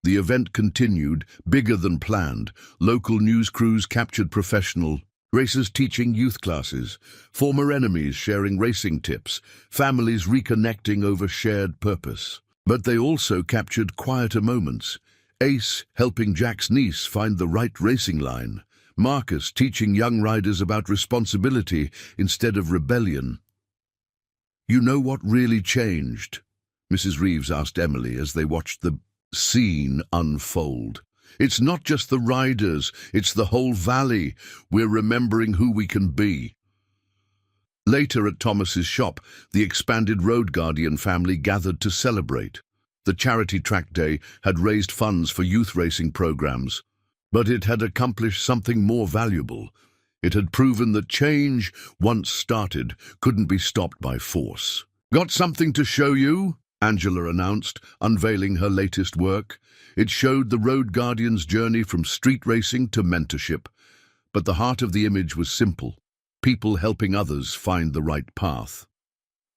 The event continued, bigger than planned. Local news crews captured professional racers teaching youth classes, former enemies sharing racing tips, families reconnecting over shared purpose. But they also captured quieter moments. Ace helping Jack's niece find the right racing line. Marcus teaching young riders about responsibility instead of rebellion. "You know what really changed?" Mrs. Reeves asked Emily as they watched the scene unfold. "It's not just the riders, it's the whole valley. We're remembering who we can be." Later at Thomas's shop, the expanded Road Guardian family gathered to celebrate. The charity track day had raised funds for youth racing programs, but it had accomplished something more valuable. It had proven that change, once started, couldn't be stopped by force. "Got something to show you?" Angela announced, unveiling her latest work. It showed the Road Guardian's journey from street racing to mentorship. But the heart of the image was simple. People helping others find the right path.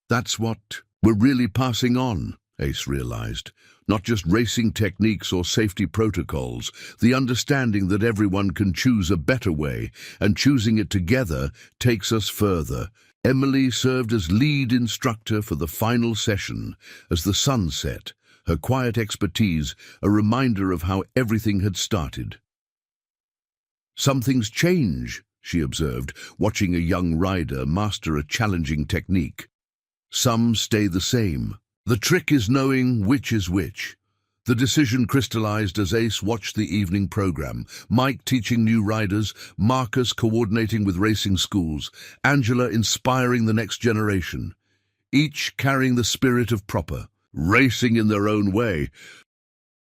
"That's what we're really passing on," Ace realized. "Not just racing techniques or safety protocols, the understanding that everyone can choose a better way, and choosing it together takes us further." Emily served as lead instructor for the final session. As the sun set, her quiet expertise a reminder of how everything had started. "Some things change," she observed, watching a young rider master a challenging technique. "Some stay the same. The trick is knowing which is which." The decision crystallized as Ace watched the evening program. Mike teaching new riders, Marcus coordinating with racing schools, Angela inspiring the next generation. Each carrying the spirit of proper, racing in their own way.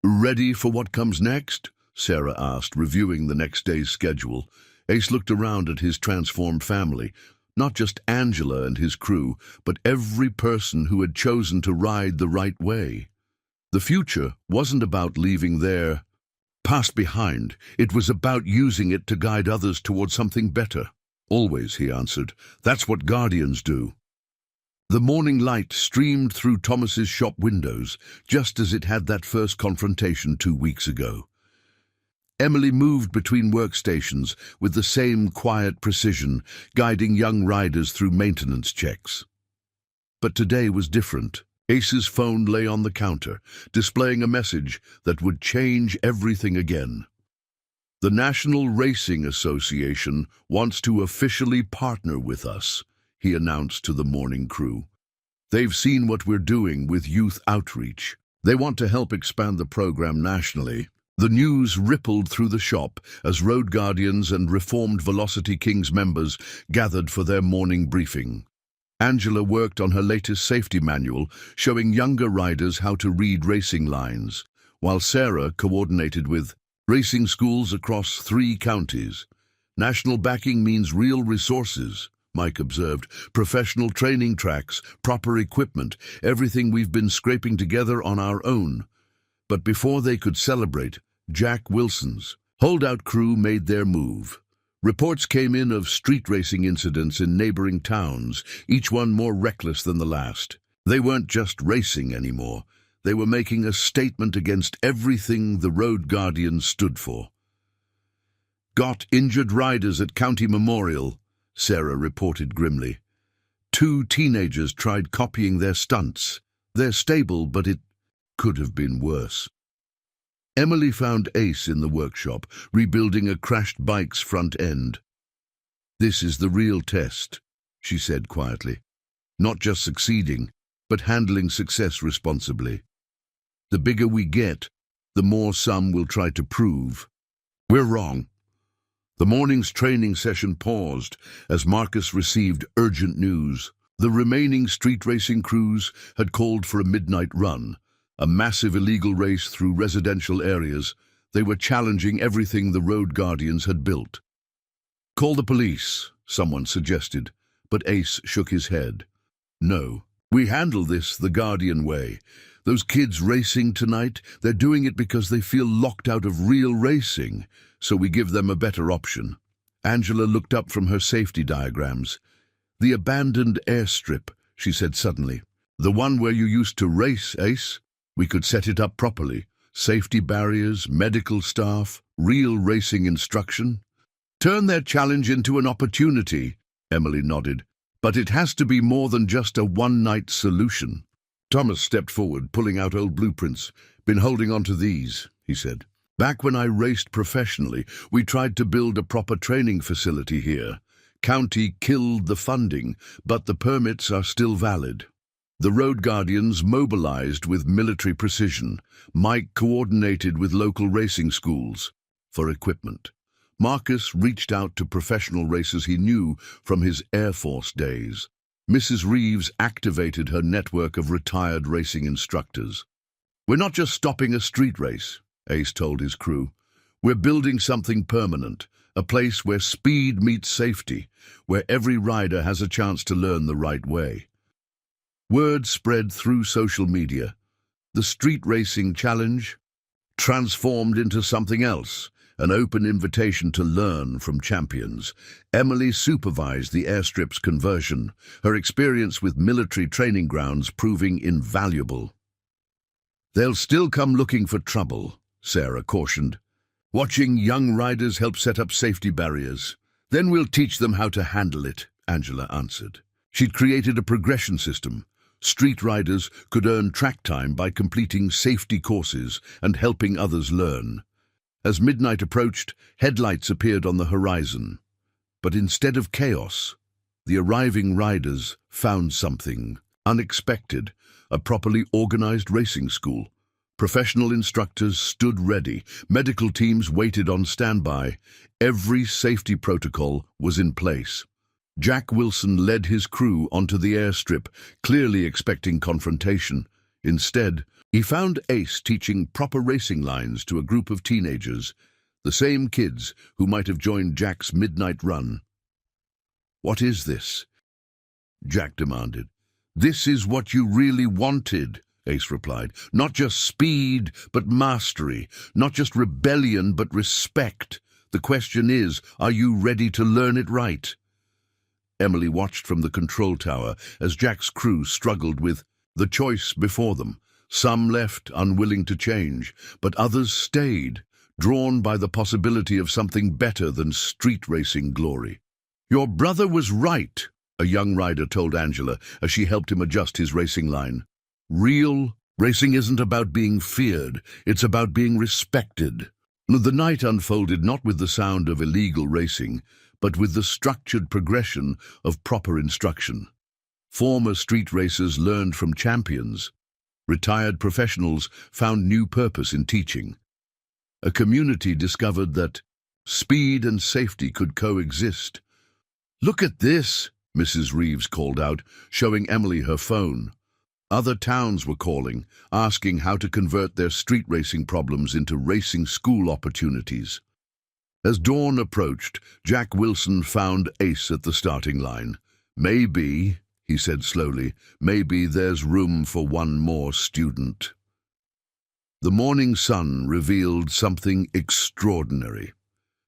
"Ready for what comes next?" Sarah asked, reviewing the next day's schedule. Ace looked around at his transformed family. Not just Angela and his crew, but every person who had chosen to ride the right way. The future wasn't about leaving their past behind. It was about using it to guide others toward something better. Always, he answered. That's what guardians do. The morning light streamed through Thomas's shop windows, just as it had that first confrontation 2 weeks ago. Emily moved between workstations with the same quiet precision, guiding young riders through maintenance checks. But today was different. Ace's phone lay on the counter, displaying a message that would change everything again. The National Racing Association wants to officially partner with us, he announced to the morning crew. They've seen what we're doing with youth outreach. They want to help expand the program nationally. The news rippled through the shop as Road Guardians and Reformed Velocity Kings members gathered for their morning briefing. Angela worked on her latest safety manual, showing younger riders how to read racing lines, while Sarah coordinated with racing schools across 3 counties. National backing means real resources, Mike observed. Professional training tracks, proper equipment, everything we've been scraping together on our own. But before they could celebrate, Jack Wilson's holdout crew made their move. Reports came in of street racing incidents in neighboring towns, each one more reckless than the last. They weren't just racing anymore. They were making a statement against everything the Road Guardians stood for. Got injured riders at County Memorial, Sarah reported grimly. 2 teenagers tried copying their stunts. They're stable, but it could have been worse. Emily found Ace in the workshop, rebuilding a crashed bike's front end. This is the real test, she said quietly. Not just succeeding, but handling success responsibly. The bigger we get, the more some will try to prove we're wrong. The morning's training session paused as Marcus received urgent news. The remaining street racing crews had called for a midnight run, a massive illegal race through residential areas. They were challenging everything the Road Guardians had built. Call the police, someone suggested, but Ace shook his head. No, we handle this the Guardian way. Those kids racing tonight, they're doing it because they feel locked out of real racing, so we give them a better option. Angela looked up from her safety diagrams. The abandoned airstrip, she said suddenly. The one where you used to race, Ace? We could set it up properly. Safety barriers, medical staff, real racing instruction. Turn their challenge into an opportunity, Emily nodded. But it has to be more than just a one-night solution. Thomas stepped forward, pulling out old blueprints. Been holding on to these, he said. Back when I raced professionally, we tried to build a proper training facility here. County killed the funding, but the permits are still valid. The Road Guardians mobilized with military precision. Mike coordinated with local racing schools for equipment. Marcus reached out to professional racers he knew from his Air Force days. Mrs. Reeves activated her network of retired racing instructors. We're not just stopping a street race, Ace told his crew. We're building something permanent, a place where speed meets safety, where every rider has a chance to learn the right way. Word spread through social media. The street racing challenge transformed into something else, an open invitation to learn from champions. Emily supervised the airstrip's conversion, her experience with military training grounds proving invaluable. They'll still come looking for trouble, Sarah cautioned. Watching young riders help set up safety barriers. Then we'll teach them how to handle it, Angela answered. She'd created a progression system. Street riders could earn track time by completing safety courses and helping others learn. As midnight approached, headlights appeared on the horizon. But instead of chaos, the arriving riders found something unexpected, a properly organized racing school. Professional instructors stood ready. Medical teams waited on standby. Every safety protocol was in place. Jack Wilson led his crew onto the airstrip, clearly expecting confrontation. Instead, he found Ace teaching proper racing lines to a group of teenagers, the same kids who might have joined Jack's midnight run. "What is this?" Jack demanded. "This is what you really wanted," Ace replied. "Not just speed, but mastery. Not just rebellion, but respect. The question is, are you ready to learn it right?" Emily watched from the control tower as Jack's crew struggled with the choice before them. Some left, unwilling to change, but others stayed, drawn by the possibility of something better than street racing glory. "Your brother was right," a young rider told Angela as she helped him adjust his racing line. "Real racing isn't about being feared, it's about being respected." The night unfolded not with the sound of illegal racing, but with the structured progression of proper instruction. Former street racers learned from champions. Retired professionals found new purpose in teaching. A community discovered that speed and safety could coexist. "Look at this," Mrs. Reeves called out, showing Emily her phone. Other towns were calling, asking how to convert their street racing problems into racing school opportunities. As dawn approached, Jack Wilson found Ace at the starting line. "Maybe," he said slowly, "maybe there's room for one more student." The morning sun revealed something extraordinary.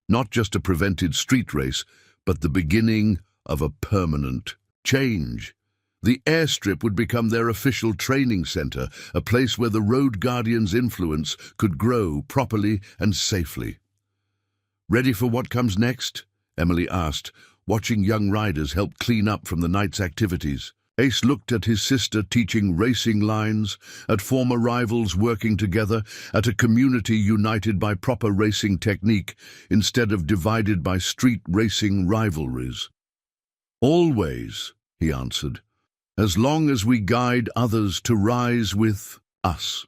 Not just a prevented street race, but the beginning of a permanent change. The airstrip would become their official training center, a place where the Road Guardian's influence could grow properly and safely. "Ready for what comes next?" Emily asked, watching young riders help clean up from the night's activities. Ace looked at his sister teaching racing lines, at former rivals working together, at a community united by proper racing technique instead of divided by street racing rivalries. "Always," he answered, "as long as we guide others to rise with us."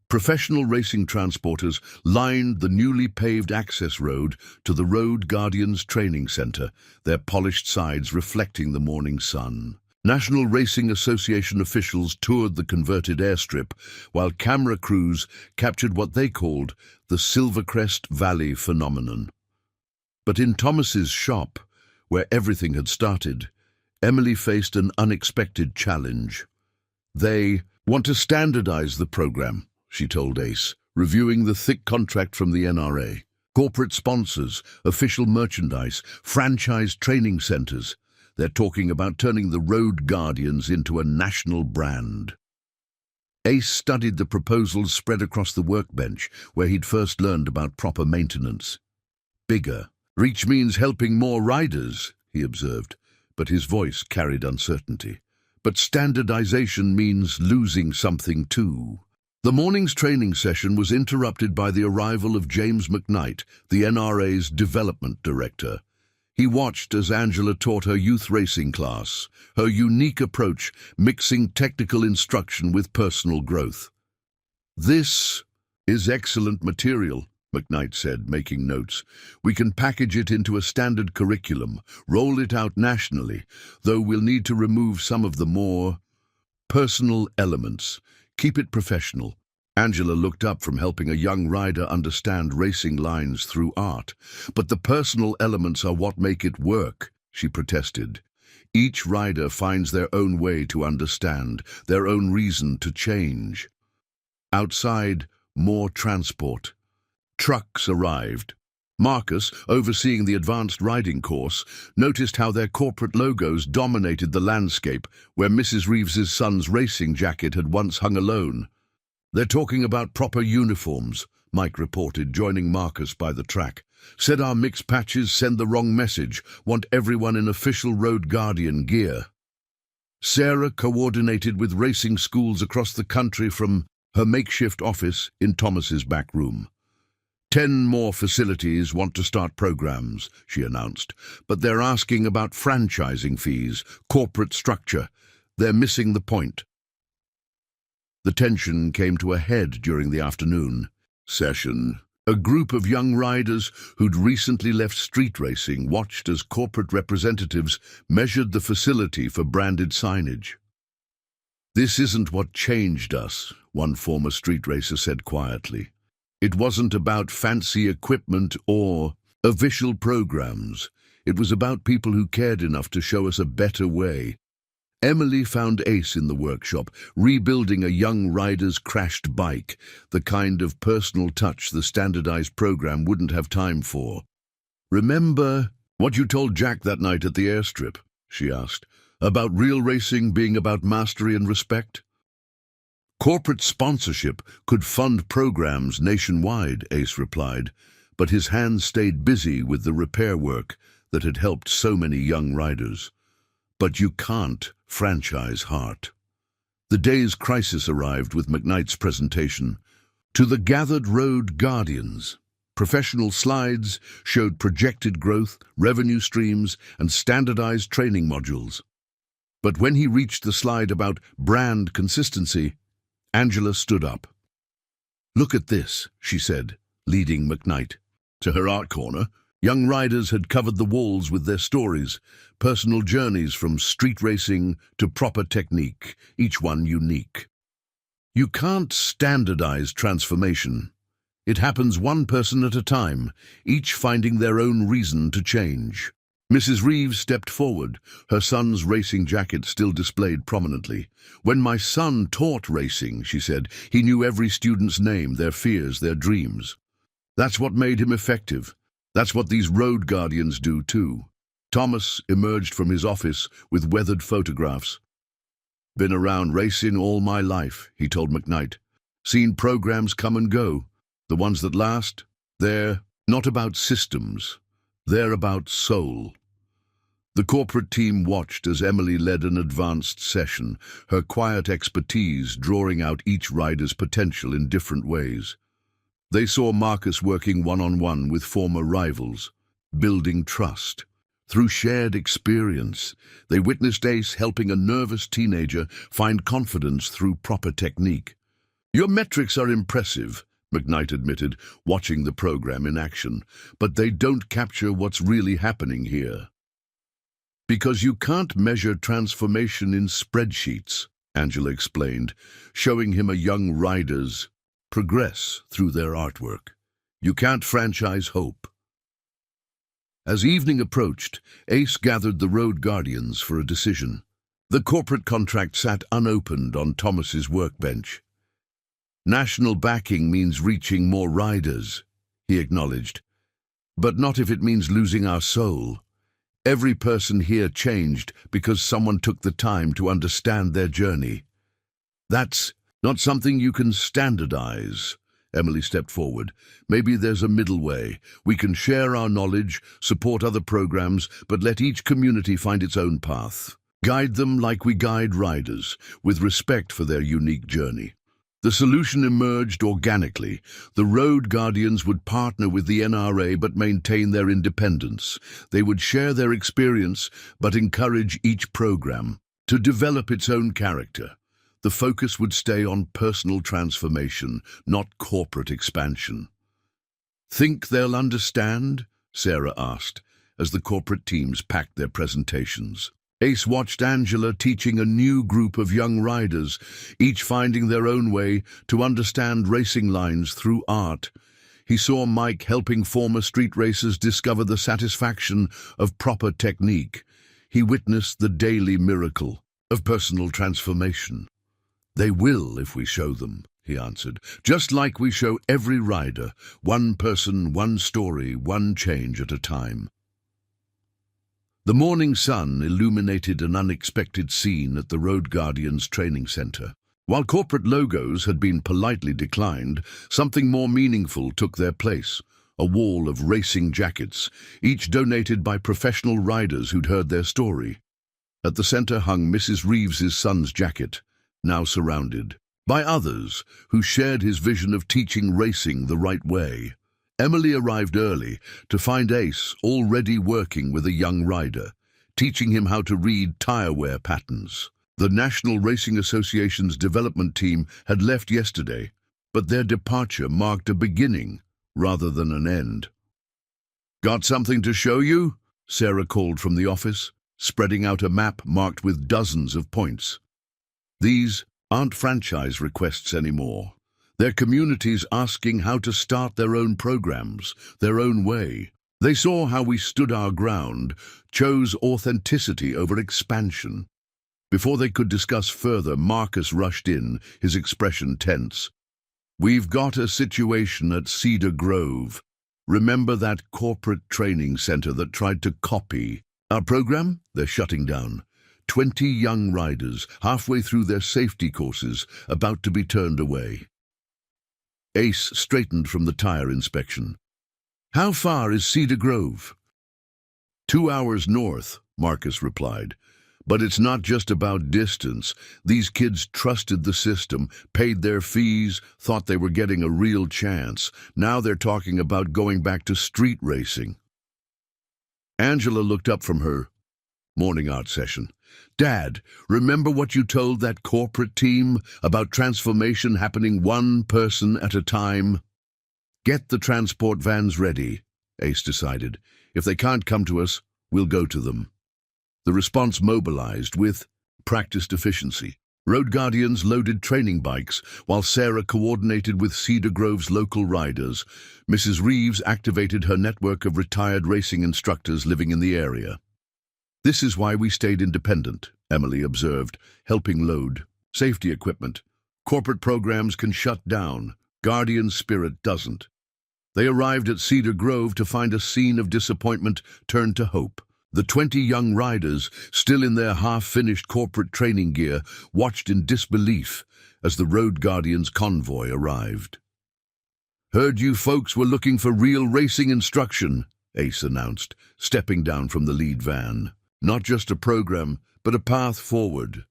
Professional racing transporters lined the newly paved access road to the Road Guardian's training center, their polished sides reflecting the morning sun. National Racing Association officials toured the converted airstrip, while camera crews captured what they called the Silvercrest Valley phenomenon. But in Thomas's shop, where everything had started, Emily faced an unexpected challenge. "They want to standardize the program," she told Ace, reviewing the thick contract from the NRA. "Corporate sponsors, official merchandise, franchise training centers. They're talking about turning the Road Guardians into a national brand." Ace studied the proposals spread across the workbench, where he'd first learned about proper maintenance. "Bigger reach means helping more riders," he observed, but his voice carried uncertainty. "But standardization means losing something too." The morning's training session was interrupted by the arrival of James McKnight, the NRA's development director. He watched as Angela taught her youth racing class, her unique approach mixing technical instruction with personal growth. "This is excellent material," McKnight said, making notes. "We can package it into a standard curriculum, roll it out nationally, though we'll need to remove some of the more personal elements. Keep it professional." Angela looked up from helping a young rider understand racing lines through art. "But the personal elements are what make it work," she protested. "Each rider finds their own way to understand, their own reason to change." Outside, more transport. Trucks arrived. Marcus, overseeing the advanced riding course, noticed how their corporate logos dominated the landscape where Mrs. Reeves's son's racing jacket had once hung alone. "They're talking about proper uniforms," Mike reported, joining Marcus by the track. "Said our mixed patches send the wrong message, want everyone in official Road Guardian gear." Sarah coordinated with racing schools across the country from her makeshift office in Thomas's back room. 10 more facilities want to start programs," she announced, "but they're asking about franchising fees, corporate structure. They're missing the point." The tension came to a head during the afternoon session. A group of young riders who'd recently left street racing watched as corporate representatives measured the facility for branded signage. "This isn't what changed us," one former street racer said quietly. "It wasn't about fancy equipment or official programs. It was about people who cared enough to show us a better way. Emily found Ace in the workshop, rebuilding a young rider's crashed bike, the kind of personal touch the standardized program wouldn't have time for. "Remember what you told Jack that night at the airstrip?" she asked. "About real racing being about mastery and respect?" "Corporate sponsorship could fund programs nationwide," Ace replied, but his hands stayed busy with the repair work that had helped so many young riders. "But you can't franchise heart." The day's crisis arrived with McKnight's presentation. To the gathered road guardians, professional slides showed projected growth, revenue streams, and standardized training modules. But when he reached the slide about brand consistency, Angela stood up. "Look at this," she said, leading McKnight to her art corner. Young riders had covered the walls with their stories, personal journeys from street racing to proper technique, each one unique. You can't standardize transformation. It happens one person at a time, each finding their own reason to change. Mrs. Reeves stepped forward, her son's racing jacket still displayed prominently. "When my son taught racing," she said, "he knew every student's name, their fears, their dreams. That's what made him effective. That's what these road guardians do too." Thomas emerged from his office with weathered photographs. "Been around racing all my life," he told McKnight. "Seen programs come and go. The ones that last, they're not about systems. They're about soul." The corporate team watched as Emily led an advanced session, her quiet expertise drawing out each rider's potential in different ways. They saw Marcus working one-on-one with former rivals, building trust. Through shared experience, they witnessed Ace helping a nervous teenager find confidence through proper technique. "Your metrics are impressive," McKnight admitted, watching the program in action, "but they don't capture what's really happening here." "Because you can't measure transformation in spreadsheets," Angela explained, showing him a young rider's progress through their artwork. "You can't franchise hope." As evening approached, Ace gathered the road guardians for a decision. The corporate contract sat unopened on Thomas's workbench. "National backing means reaching more riders," he acknowledged. "But not if it means losing our soul. Every person here changed because someone took the time to understand their journey. That's not something you can standardize." Emily stepped forward. "Maybe there's a middle way. We can share our knowledge, support other programs, but let each community find its own path. Guide them like we guide riders, with respect for their unique journey." The solution emerged organically. The road guardians would partner with the NRA but maintain their independence. They would share their experience but encourage each program to develop its own character. The focus would stay on personal transformation, not corporate expansion. "Think they'll understand?" Sarah asked, as the corporate teams packed their presentations. Ace watched Angela teaching a new group of young riders, each finding their own way to understand racing lines through art. He saw Mike helping former street racers discover the satisfaction of proper technique. He witnessed the daily miracle of personal transformation. "They will if we show them," he answered, "just like we show every rider, one person, one story, one change at a time." The morning sun illuminated an unexpected scene at the Road Guardians Training Center. While corporate logos had been politely declined, something more meaningful took their place. A wall of racing jackets, each donated by professional riders who'd heard their story. At the center hung Mrs. Reeves's son's jacket, now surrounded by others who shared his vision of teaching racing the right way. Emily arrived early to find Ace already working with a young rider, teaching him how to read tire wear patterns. The National Racing Association's development team had left yesterday, but their departure marked a beginning rather than an end. "Got something to show you?" Sarah called from the office, spreading out a map marked with dozens of points. "These aren't franchise requests anymore. They're communities asking how to start their own programs, their own way. They saw how we stood our ground, chose authenticity over expansion. Before they could discuss further, Marcus rushed in, his expression tense. "We've got a situation at Cedar Grove. Remember that corporate training center that tried to copy our program? They're shutting down. 20 young riders, halfway through their safety courses, about to be turned away." Ace straightened from the tire inspection. "How far is Cedar Grove?" 2 hours north, Marcus replied. "But it's not just about distance. These kids trusted the system, paid their fees, thought they were getting a real chance. Now they're talking about going back to street racing." Angela looked up from her morning art session. "Dad, remember what you told that corporate team about transformation happening one person at a time?" "Get the transport vans ready," Ace decided. "If they can't come to us, we'll go to them." The response mobilized with practiced efficiency. Road Guardians loaded training bikes, while Sarah coordinated with Cedar Grove's local riders. Mrs. Reeves activated her network of retired racing instructors living in the area. "This is why we stayed independent," Emily observed, helping load safety equipment. "Corporate programs can shut down. Guardian spirit doesn't." They arrived at Cedar Grove to find a scene of disappointment turned to hope. The 20 young riders, still in their half-finished corporate training gear, watched in disbelief as the Road Guardians convoy arrived. "Heard you folks were looking for real racing instruction," Ace announced, stepping down from the lead van. "Not just a program, but a path forward."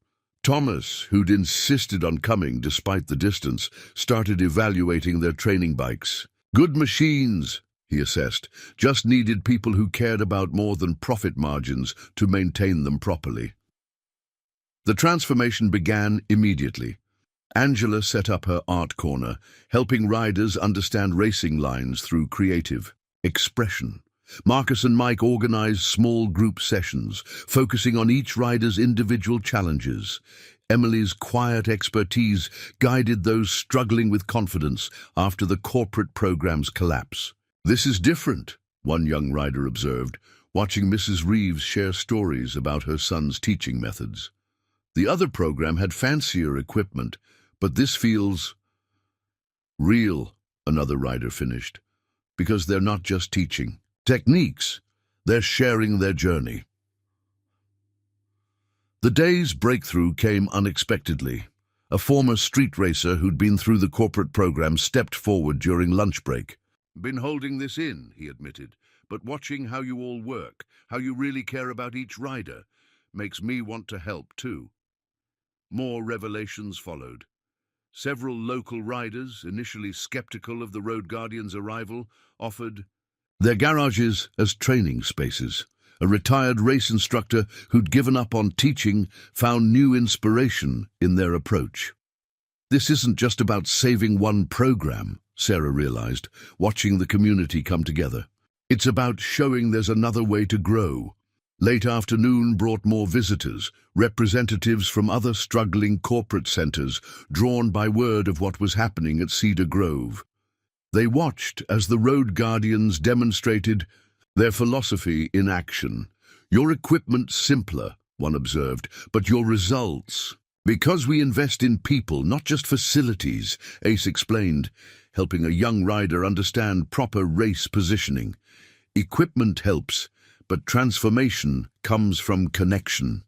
Thomas, who'd insisted on coming despite the distance, started evaluating their training bikes. "Good machines," he assessed, "just needed people who cared about more than profit margins to maintain them properly." The transformation began immediately. Angela set up her art corner, helping riders understand racing lines through creative expression. Marcus and Mike organized small group sessions, focusing on each rider's individual challenges. Emily's quiet expertise guided those struggling with confidence after the corporate program's collapse. "This is different," one young rider observed, watching Mrs. Reeves share stories about her son's teaching methods. "The other program had fancier equipment, but this feels real," another rider finished, "because they're not just teaching techniques, they're sharing their journey." The day's breakthrough came unexpectedly. A former street racer who'd been through the corporate program stepped forward during lunch break. "Been holding this in," he admitted, "but watching how you all work, how you really care about each rider, makes me want to help too." More revelations followed. Several local riders, initially skeptical of the Road Guardians' arrival, offered their garages as training spaces. A retired race instructor who'd given up on teaching found new inspiration in their approach. "This isn't just about saving one program," Sarah realized, watching the community come together. "It's about showing there's another way to grow." Late afternoon brought more visitors, representatives from other struggling corporate centers, drawn by word of what was happening at Cedar Grove. They watched as the Road Guardians demonstrated their philosophy in action. "Your equipment's simpler," one observed, "but your results." "Because we invest in people, not just facilities," Ace explained, helping a young rider understand proper race positioning. "Equipment helps, but transformation comes from connection."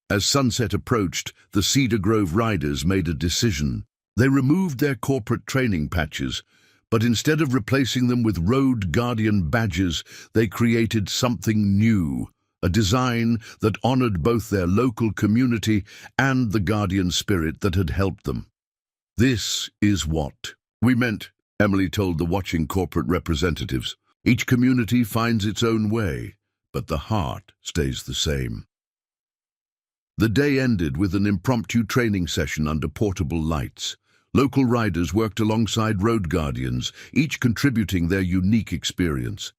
As sunset approached, the Cedar Grove riders made a decision. They removed their corporate training patches, but instead of replacing them with Road Guardian badges, they created something new, a design that honored both their local community and the Guardian spirit that had helped them. "This is what we meant," Emily told the watching corporate representatives. "Each community finds its own way, but the heart stays the same." The day ended with an impromptu training session under portable lights. Local riders worked alongside Road Guardians, each contributing their unique experience.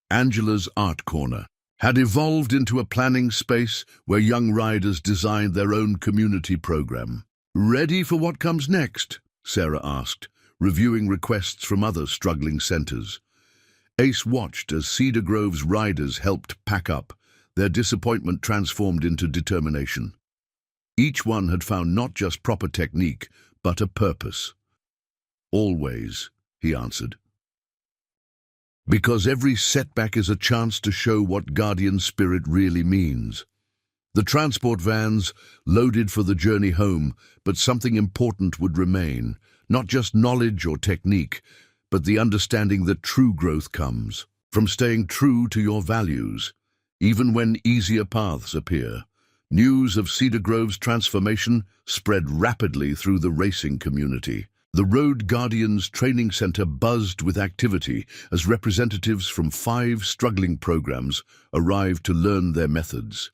Angela's Art Corner had evolved into a planning space where young riders designed their own community program. "Ready for what comes next?" Sarah asked, reviewing requests from other struggling centers. Ace watched as Cedar Grove's riders helped pack up, their disappointment transformed into determination. Each one had found not just proper technique, but a purpose. "Always," he answered. "Because every setback is a chance to show what guardian spirit really means." The transport vans loaded for the journey home, but something important would remain, not just knowledge or technique, but the understanding that true growth comes from staying true to your values, even when easier paths appear. News of Cedar Grove's transformation spread rapidly through the racing community. The Road Guardians Training Center buzzed with activity as representatives from 5 struggling programs arrived to learn their methods.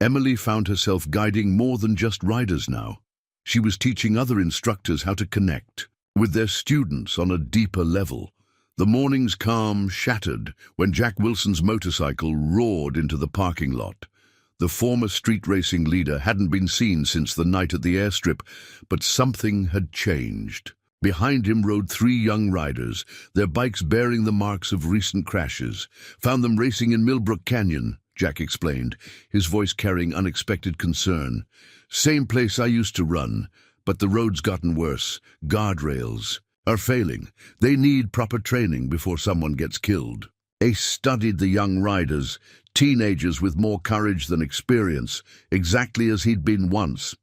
Emily found herself guiding more than just riders now. She was teaching other instructors how to connect with their students on a deeper level. The morning's calm shattered when Jack Wilson's motorcycle roared into the parking lot. The former street racing leader hadn't been seen since the night at the airstrip, but something had changed. Behind him rode 3 young riders, their bikes bearing the marks of recent crashes. "Found them racing in Millbrook Canyon," Jack explained, his voice carrying unexpected concern. "Same place I used to run, but the road's gotten worse. Guardrails are failing. They need proper training before someone gets killed." Ace studied the young riders, teenagers with more courage than experience, exactly as he'd been once.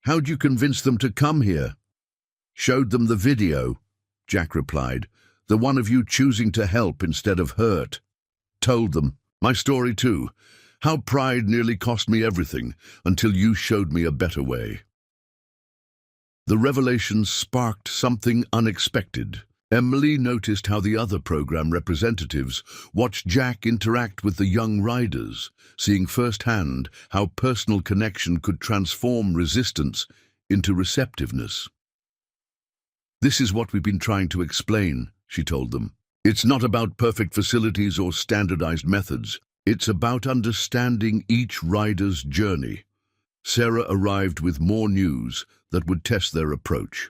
"How'd you convince them to come here?" "Showed them the video," Jack replied. "The one of you choosing to help instead of hurt. Told them my story too. How pride nearly cost me everything until you showed me a better way." The revelation sparked something unexpected. Emily noticed how the other program representatives watched Jack interact with the young riders, seeing firsthand how personal connection could transform resistance into receptiveness. "This is what we've been trying to explain," she told them. "It's not about perfect facilities or standardized methods. It's about understanding each rider's journey." Sarah arrived with more news that would test their approach.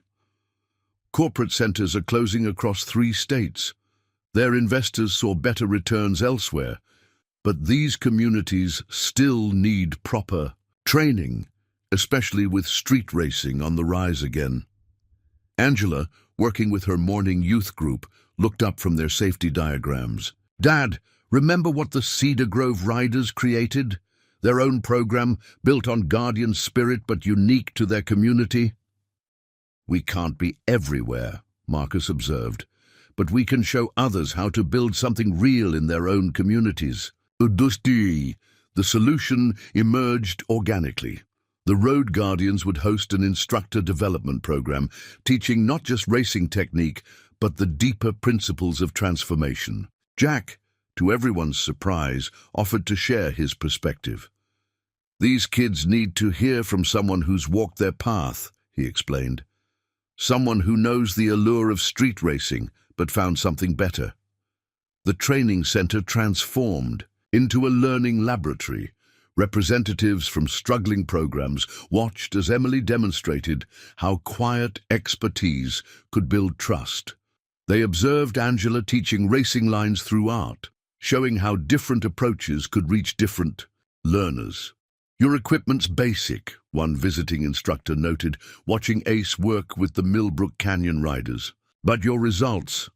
Corporate centers are closing across 3 states. Their investors saw better returns elsewhere, but these communities still need proper training, especially with street racing on the rise again. Angela, working with her morning youth group, looked up from their safety diagrams. "Dad, remember what the Cedar Grove Riders created? Their own program, built on guardian spirit but unique to their community?" "We can't be everywhere," Marcus observed, "but we can show others how to build something real in their own communities." The solution emerged organically. The Road Guardians would host an instructor development program, teaching not just racing technique, but the deeper principles of transformation. Jack, to everyone's surprise, offered to share his perspective. "These kids need to hear from someone who's walked their path," he explained. "Someone who knows the allure of street racing, but found something better." The training center transformed into a learning laboratory. Representatives from struggling programs watched as Emily demonstrated how quiet expertise could build trust. They observed Angela teaching racing lines through art, showing how different approaches could reach different learners. "Your equipment's basic," one visiting instructor noted, watching Ace work with the Millbrook Canyon riders. "But your results?"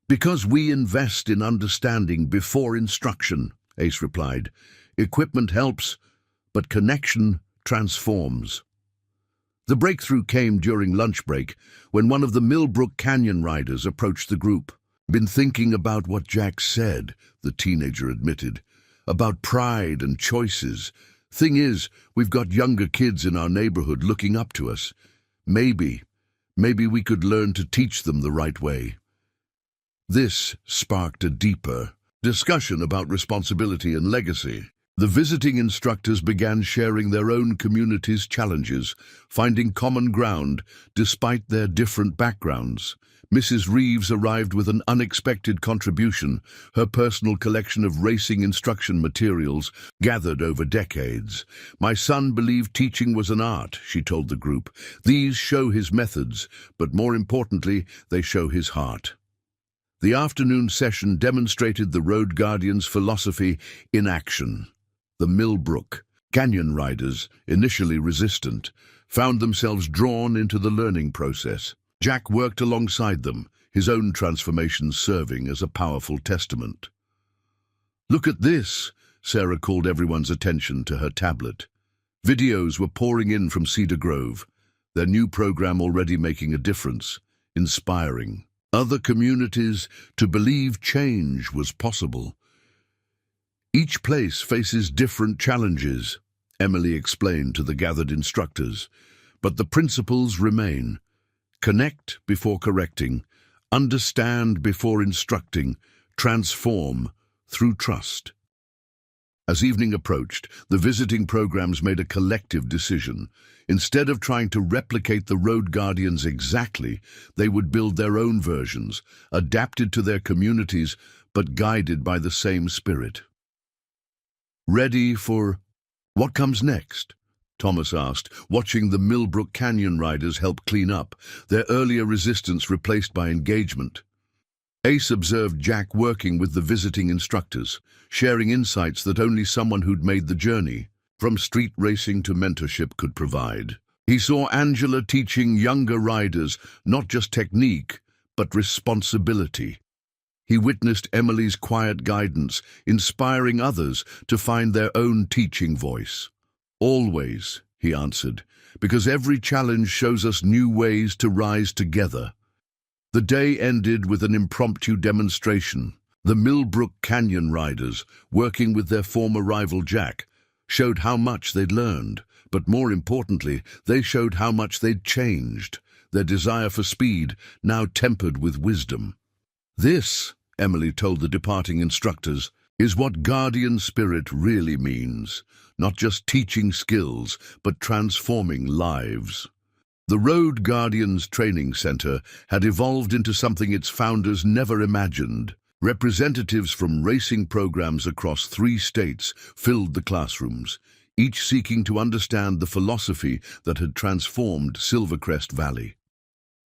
"Because we invest in understanding before instruction," Ace replied. "Equipment helps, but connection transforms." The breakthrough came during lunch break when one of the Millbrook Canyon riders approached the group. "Been thinking about what Jack said," the teenager admitted, "about pride and choices. Thing is, we've got younger kids in our neighborhood looking up to us. Maybe we could learn to teach them the right way." This sparked a deeper discussion about responsibility and legacy. The visiting instructors began sharing their own community's challenges, finding common ground despite their different backgrounds. Mrs. Reeves arrived with an unexpected contribution, her personal collection of racing instruction materials gathered over decades. "My son believed teaching was an art," she told the group. "These show his methods, but more importantly, they show his heart." The afternoon session demonstrated the Road Guardian's philosophy in action. The Millbrook Canyon riders, initially resistant, found themselves drawn into the learning process. Jack worked alongside them, his own transformation serving as a powerful testament. "Look at this," Sarah called everyone's attention to her tablet. Videos were pouring in from Cedar Grove, their new program already making a difference, inspiring other communities to believe change was possible. "Each place faces different challenges," Emily explained to the gathered instructors, "but the principles remain. Connect before correcting, understand before instructing, transform through trust." As evening approached, the visiting programs made a collective decision. Instead of trying to replicate the Road Guardians exactly, they would build their own versions, adapted to their communities, but guided by the same spirit. "Ready for what comes next?" Thomas asked, watching the Millbrook Canyon riders help clean up, their earlier resistance replaced by engagement. Ace observed Jack working with the visiting instructors, sharing insights that only someone who'd made the journey from street racing to mentorship could provide. He saw Angela teaching younger riders not just technique, but responsibility. He witnessed Emily's quiet guidance, inspiring others to find their own teaching voice. "Always," he answered, "because every challenge shows us new ways to rise together." The day ended with an impromptu demonstration. The Millbrook Canyon riders, working with their former rival Jack, showed how much they'd learned, but more importantly, they showed how much they'd changed, their desire for speed now tempered with wisdom. "This," Emily told the departing instructors, "is what guardian spirit really means, not just teaching skills, but transforming lives." The Road Guardians Training Center had evolved into something its founders never imagined. Representatives from racing programs across 3 states filled the classrooms, each seeking to understand the philosophy that had transformed Silvercrest Valley.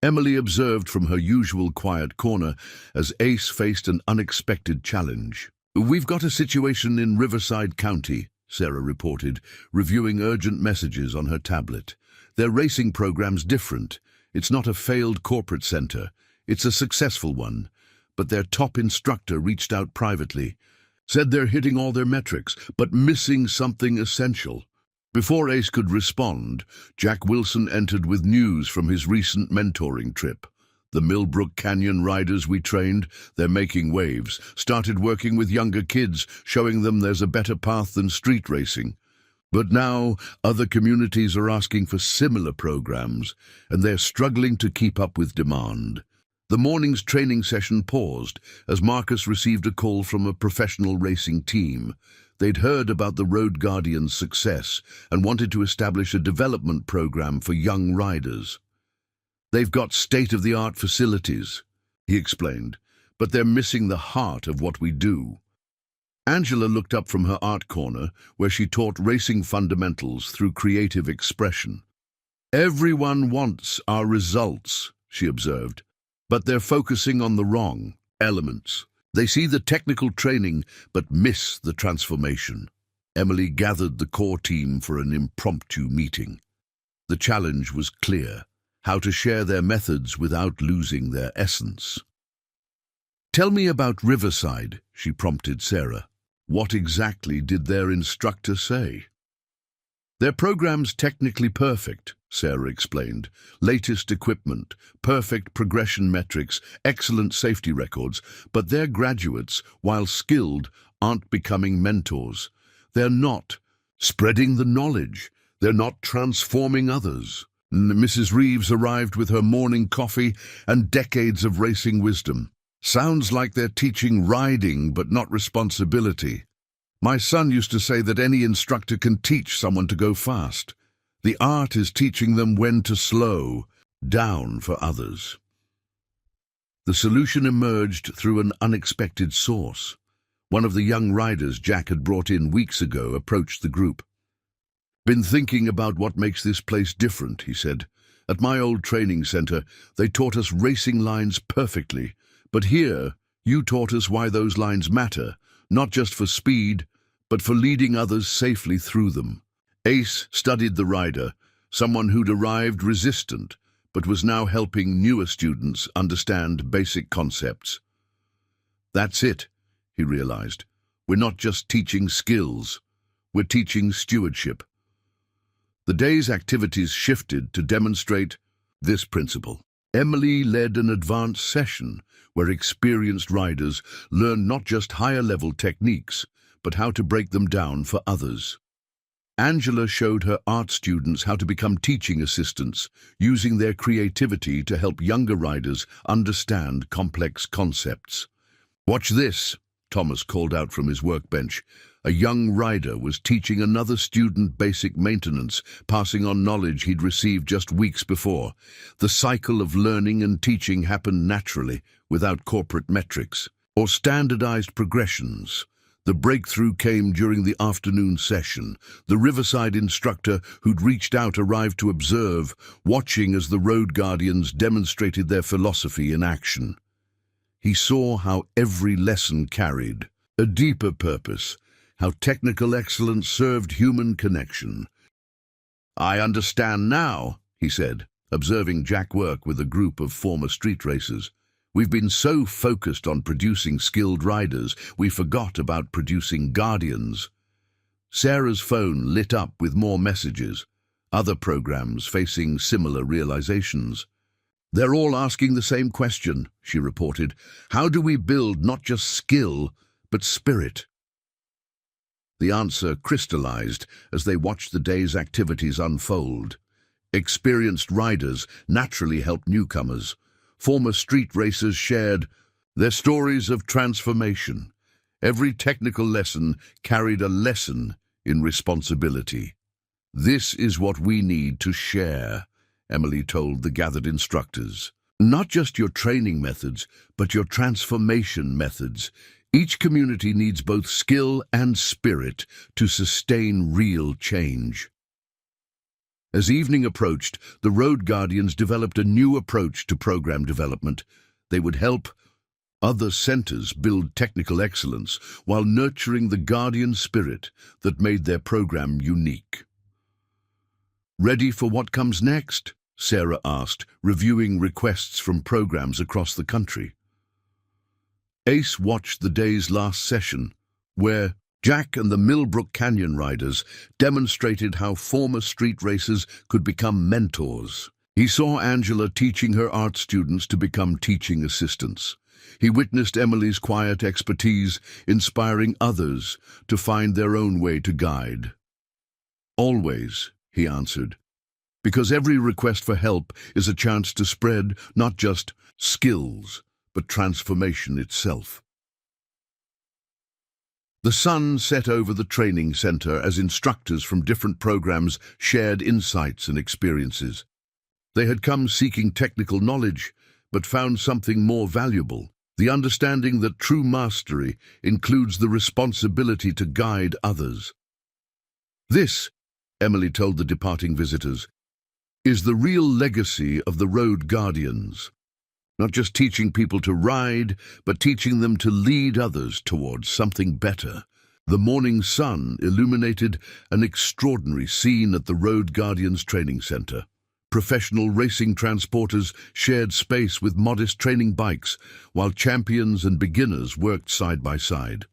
Emily observed from her usual quiet corner as Ace faced an unexpected challenge. "We've got a situation in Riverside County," Sarah reported, reviewing urgent messages on her tablet. "Their racing program's different. It's not a failed corporate center. It's a successful one. But their top instructor reached out privately, said they're hitting all their metrics, but missing something essential." Before Ace could respond, Jack Wilson entered with news from his recent mentoring trip. "The Millbrook Canyon riders we trained, they're making waves, started working with younger kids, showing them there's a better path than street racing. But now, other communities are asking for similar programs, and they're struggling to keep up with demand." The morning's training session paused as Marcus received a call from a professional racing team. They'd heard about the Road Guardian's success and wanted to establish a development program for young riders. "They've got state-of-the-art facilities," he explained, "but they're missing the heart of what we do." Angela looked up from her art corner, where she taught racing fundamentals through creative expression. "Everyone wants our results," she observed, "but they're focusing on the wrong elements. They see the technical training, but miss the transformation." Emily gathered the core team for an impromptu meeting. The challenge was clear: how to share their methods without losing their essence. "Tell me about Riverside," she prompted Sarah. "What exactly did their instructor say?" "Their program's technically perfect," Sarah explained. "Latest equipment, perfect progression metrics, excellent safety records, but their graduates, while skilled, aren't becoming mentors. They're not spreading the knowledge. They're not transforming others." Mrs. Reeves arrived with her morning coffee and decades of racing wisdom. "Sounds like they're teaching riding, but not responsibility. My son used to say that any instructor can teach someone to go fast. The art is teaching them when to slow down for others." The solution emerged through an unexpected source. One of the young riders Jack had brought in weeks ago approached the group. "Been thinking about what makes this place different," he said. "At my old training center, they taught us racing lines perfectly, but here You taught us why those lines matter, not just for speed, but for leading others safely through them. Ace studied the rider, someone who'd arrived resistant, but was now helping newer students understand basic concepts. That's it, he realized. We're not just teaching skills, we're teaching stewardship. The day's activities shifted to demonstrate this principle. Emily led an advanced session where experienced riders learned not just higher-level techniques, but how to break them down for others. Angela showed her art students how to become teaching assistants, using their creativity to help younger riders understand complex concepts. "Watch this," Thomas called out from his workbench. A young rider was teaching another student basic maintenance, passing on knowledge he'd received just weeks before. The cycle of learning and teaching happened naturally, without corporate metrics or standardized progressions. The breakthrough came during the afternoon session. The Riverside instructor who'd reached out arrived to observe, watching as the road guardians demonstrated their philosophy in action. He saw how every lesson carried a deeper purpose, how technical excellence served human connection. "I understand now," he said, observing Jack work with a group of former street racers. "We've been so focused on producing skilled riders, we forgot about producing guardians." Sarah's phone lit up with more messages, other programs facing similar realizations. "They're all asking the same question," she reported. "How do we build not just skill, but spirit?" The answer crystallized as they watched the day's activities unfold. Experienced riders naturally helped newcomers. Former street racers shared their stories of transformation. Every technical lesson carried a lesson in responsibility. "This is what we need to share," Emily told the gathered instructors. "Not just your training methods, but your transformation methods. Each community needs both skill and spirit to sustain real change." As evening approached, the Road Guardians developed a new approach to program development. They would help other centers build technical excellence while nurturing the guardian spirit that made their program unique. "Ready for what comes next?" Sarah asked, reviewing requests from programs across the country. Ace watched the day's last session, where Jack and the Millbrook Canyon riders demonstrated how former street racers could become mentors. He saw Angela teaching her art students to become teaching assistants. He witnessed Emily's quiet expertise, inspiring others to find their own way to guide. "Always," he answered, "because every request for help is a chance to spread not just skills, but transformation itself." The sun set over the training center as instructors from different programs shared insights and experiences. They had come seeking technical knowledge, but found something more valuable: the understanding that true mastery includes the responsibility to guide others. "This," Emily told the departing visitors, "is the real legacy of the Road Guardians. Not just teaching people to ride, but teaching them to lead others towards something better." The morning sun illuminated an extraordinary scene at the Road Guardians Training Center. Professional racing transporters shared space with modest training bikes, while champions and beginners worked side by side.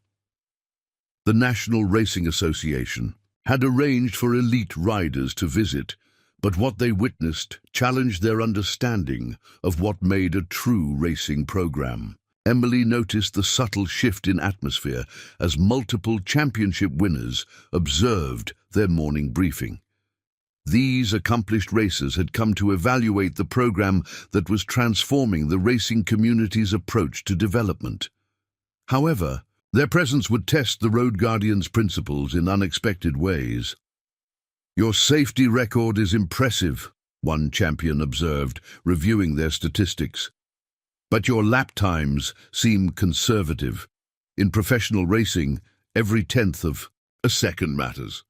The National Racing Association had arranged for elite riders to visit, but what they witnessed challenged their understanding of what made a true racing program. Emily noticed the subtle shift in atmosphere as multiple championship winners observed their morning briefing. These accomplished racers had come to evaluate the program that was transforming the racing community's approach to development. However, their presence would test the Road Guardians' principles in unexpected ways. "Your safety record is impressive," one champion observed, reviewing their statistics. "But your lap times seem conservative. In professional racing, every tenth of a second matters."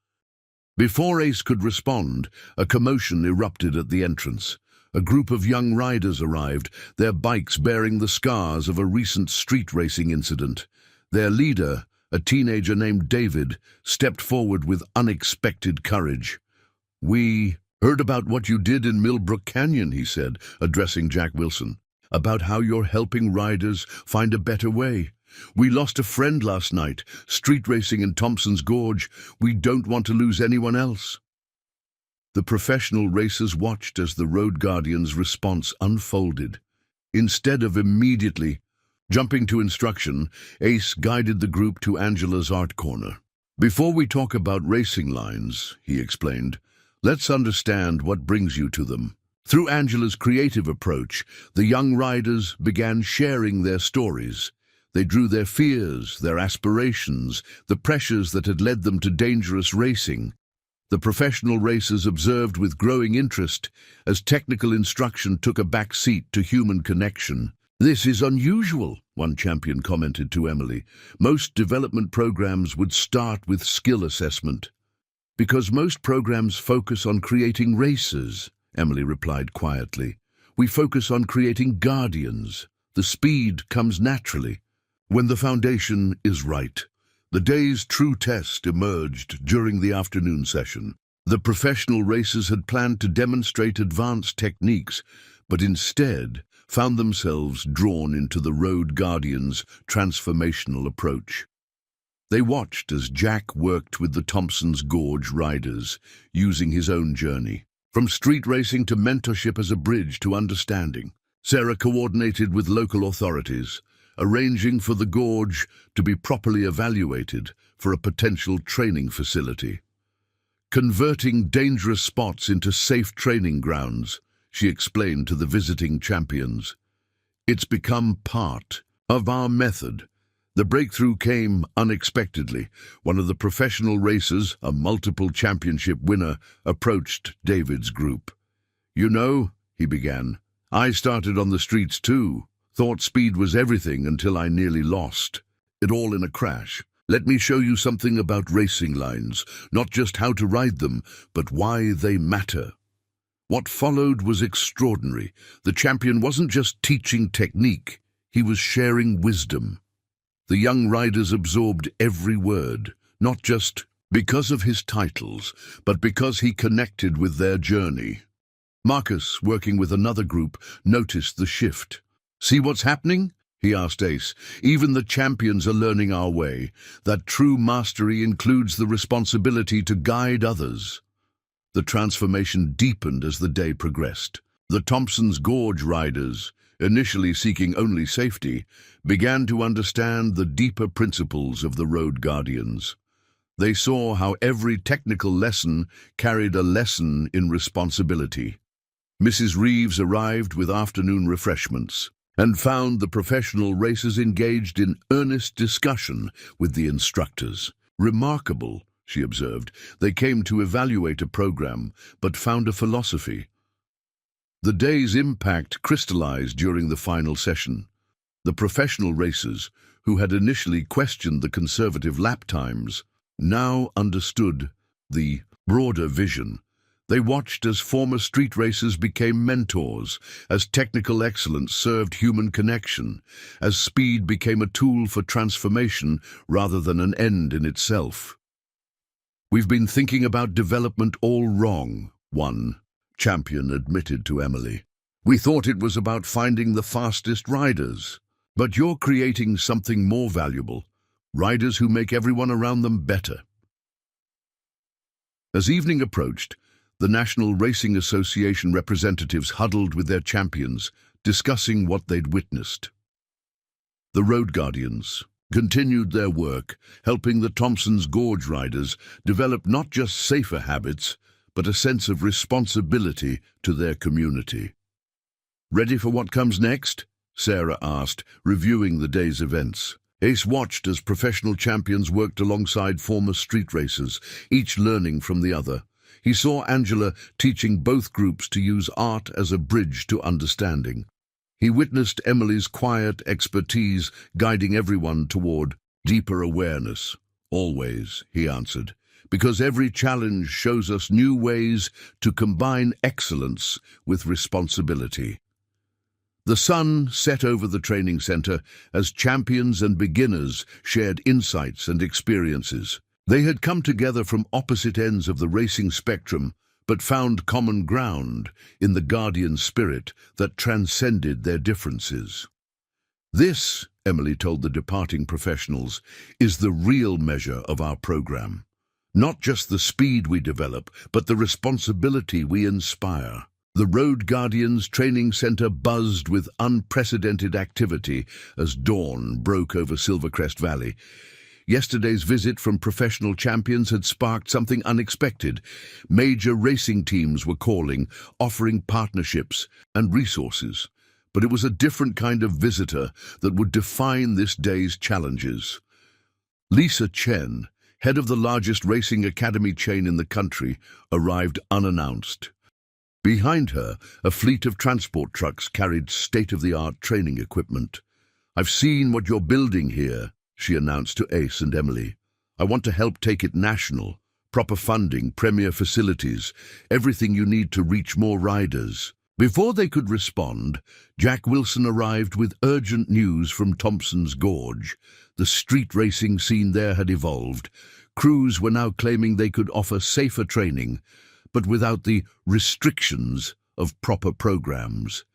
Before Ace could respond, a commotion erupted at the entrance. A group of young riders arrived, their bikes bearing the scars of a recent street racing incident. Their leader, a teenager named David, stepped forward with unexpected courage. "We heard about what you did in Millbrook Canyon," he said, addressing Jack Wilson, "about how you're helping riders find a better way. We lost a friend last night, street racing in Thompson's Gorge. We don't want to lose anyone else." The professional racers watched as the Road Guardian's response unfolded. Instead of immediately jumping to instruction, Ace guided the group to Angela's art corner. "Before we talk about racing lines," he explained, "let's understand what brings you to them." Through Angela's creative approach, the young riders began sharing their stories. They drew their fears, their aspirations, the pressures that had led them to dangerous racing. The professional racers observed with growing interest as technical instruction took a back seat to human connection. "This is unusual," one champion commented to Emily. "Most development programs would start with skill assessment." "Because most programs focus on creating racers," Emily replied quietly. "We focus on creating guardians. The speed comes naturally, when the foundation is right." The day's true test emerged during the afternoon session. The professional racers had planned to demonstrate advanced techniques, but instead found themselves drawn into the Road Guardian's transformational approach. They watched as Jack worked with the Thompson's Gorge riders, using his own journey. From street racing to mentorship as a bridge to understanding, Sarah coordinated with local authorities, arranging for the gorge to be properly evaluated for a potential training facility. "Converting dangerous spots into safe training grounds," she explained to the visiting champions. "It's become part of our method." The breakthrough came unexpectedly. One of the professional racers, a multiple championship winner, approached David's group. "You know," he began, "I started on the streets too. Thought speed was everything until I nearly lost it all in a crash. Let me show you something about racing lines, not just how to ride them, but why they matter." What followed was extraordinary. The champion wasn't just teaching technique, he was sharing wisdom. The young riders absorbed every word, not just because of his titles, but because he connected with their journey. Marcus, working with another group, noticed the shift. "See what's happening?" he asked Ace. "Even the champions are learning our way. That true mastery includes the responsibility to guide others." The transformation deepened as the day progressed. The Thompson's Gorge riders, initially seeking only safety, began to understand the deeper principles of the Road Guardians. They saw how every technical lesson carried a lesson in responsibility. Mrs. Reeves arrived with afternoon refreshments and found the professional racers engaged in earnest discussion with the instructors. "Remarkable," she observed. "They came to evaluate a program, but found a philosophy." The day's impact crystallized during the final session. The professional racers, who had initially questioned the conservative lap times, now understood the broader vision. They watched as former street racers became mentors, as technical excellence served human connection, as speed became a tool for transformation rather than an end in itself. "We've been thinking about development all wrong," one champion admitted to Emily. "We thought it was about finding the fastest riders. But you're creating something more valuable, riders who make everyone around them better." As evening approached, the National Racing Association representatives huddled with their champions, discussing what they'd witnessed. The Road Guardians continued their work, helping the Thompson's Gorge riders develop not just safer habits, but a sense of responsibility to their community. "Ready for what comes next?" Sarah asked, reviewing the day's events. Ace watched as professional champions worked alongside former street racers, each learning from the other. He saw Angela teaching both groups to use art as a bridge to understanding. He witnessed Emily's quiet expertise guiding everyone toward deeper awareness. "Always," he answered, because every challenge shows us new ways to combine excellence with responsibility. The sun set over the training center as champions and beginners shared insights and experiences. They had come together from opposite ends of the racing spectrum, but found common ground in the guardian spirit that transcended their differences. This, Emily told the departing professionals, is the real measure of our program. Not just the speed we develop, but the responsibility we inspire. The Road Guardians Training Center buzzed with unprecedented activity as dawn broke over Silvercrest Valley. Yesterday's visit from professional champions had sparked something unexpected. Major racing teams were calling, offering partnerships and resources. But it was a different kind of visitor that would define this day's challenges. Lisa Chen, head of the largest racing academy chain in the country, arrived unannounced. Behind her, a fleet of transport trucks carried state-of-the-art training equipment. "I've seen what you're building here," she announced to Ace and Emily. "I want to help take it national. Proper funding, premier facilities, everything you need to reach more riders." Before they could respond, Jack Wilson arrived with urgent news from Thompson's Gorge. The street racing scene there had evolved. Crews were now claiming they could offer safer training, but without the restrictions of proper programs.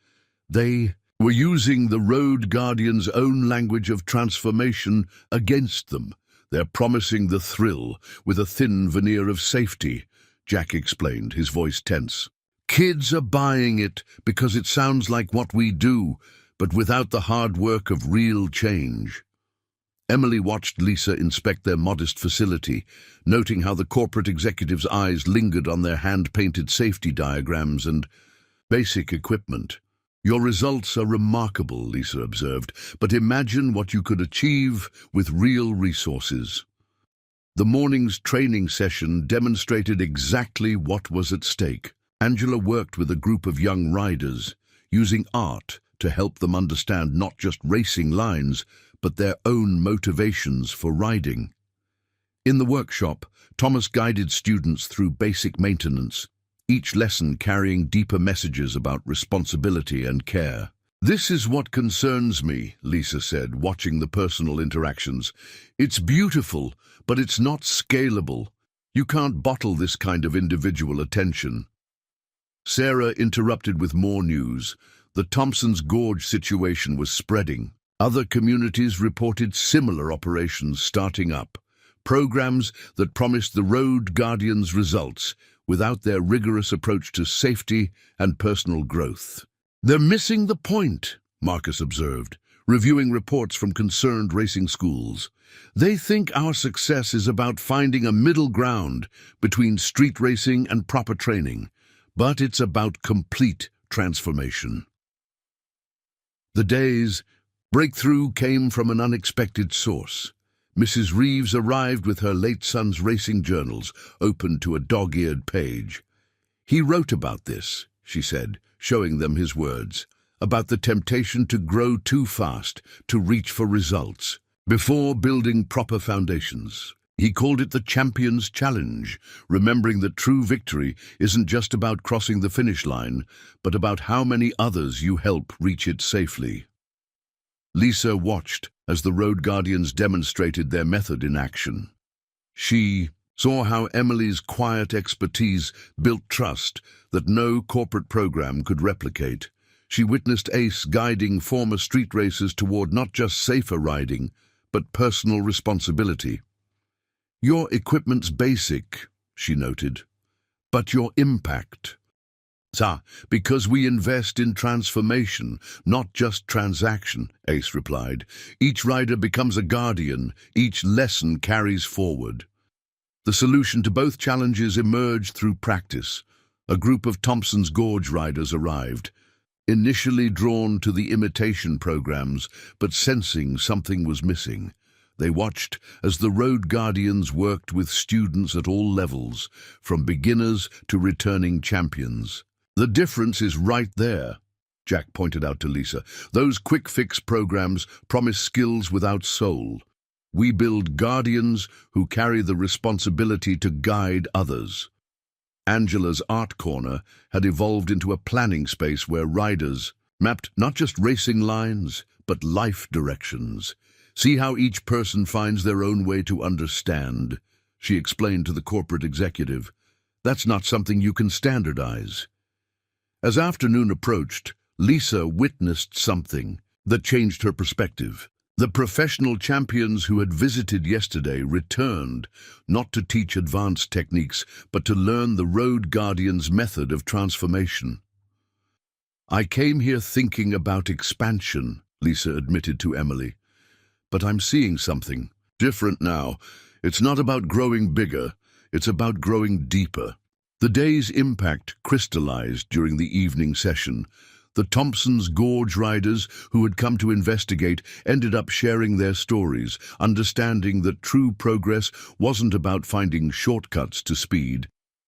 They were using the Road Guardians' own language of transformation against them. "They're promising the thrill with a thin veneer of safety," Jack explained, his voice tense. "Kids are buying it because it sounds like what we do, but without the hard work of real change." Emily watched Lisa inspect their modest facility, noting how the corporate executives' eyes lingered on their hand-painted safety diagrams and basic equipment. "Your results are remarkable," Lisa observed, "but imagine what you could achieve with real resources." The morning's training session demonstrated exactly what was at stake. Angela worked with a group of young riders, using art to help them understand not just racing lines, but their own motivations for riding. In the workshop, Thomas guided students through basic maintenance, each lesson carrying deeper messages about responsibility and care. "This is what concerns me," Lisa said, watching the personal interactions. "It's beautiful, but it's not scalable. You can't bottle this kind of individual attention." Sarah interrupted with more news. The Thompson's Gorge situation was spreading. Other communities reported similar operations starting up, programs that promised the Road Guardians results without their rigorous approach to safety and personal growth. "They're missing the point," Marcus observed, reviewing reports from concerned racing schools. "They think our success is about finding a middle ground between street racing and proper training, but it's about complete transformation." The day's breakthrough came from an unexpected source. Mrs. Reeves arrived with her late son's racing journals open to a dog-eared page. "He wrote about this," she said, showing them his words, "about the temptation to grow too fast, to reach for results, before building proper foundations. He called it the Champion's Challenge, remembering that true victory isn't just about crossing the finish line, but about how many others you help reach it safely." Lisa watched as the Road Guardians demonstrated their method in action. She saw how Emily's quiet expertise built trust that no corporate program could replicate. She witnessed Ace guiding former street racers toward not just safer riding, but personal responsibility. "Your equipment's basic," she noted, "but your impact." "Because we invest in transformation, not just transaction," Ace replied. "Each rider becomes a guardian, each lesson carries forward." The solution to both challenges emerged through practice. A group of Thompson's Gorge riders arrived, initially drawn to the imitation programs, but sensing something was missing. They watched as the Road Guardians worked with students at all levels, from beginners to returning champions. "The difference is right there," Jack pointed out to Lisa. "Those quick-fix programs promise skills without soul. We build guardians who carry the responsibility to guide others. Angela's art corner had evolved into a planning space where riders mapped not just racing lines, but life directions. See how each person finds their own way to understand, she explained to the corporate executive. That's not something you can standardize. As afternoon approached, Lisa witnessed something that changed her perspective. The professional champions who had visited yesterday returned, not to teach advanced techniques, but to learn the Road Guardian's method of transformation. I came here thinking about expansion, Lisa admitted to Emily. But I'm seeing something different now. It's not about growing bigger, it's about growing deeper. The day's impact crystallized during the evening session. The Thompson's Gorge riders who had come to investigate ended up sharing their stories, understanding that true progress wasn't about finding shortcuts to speed,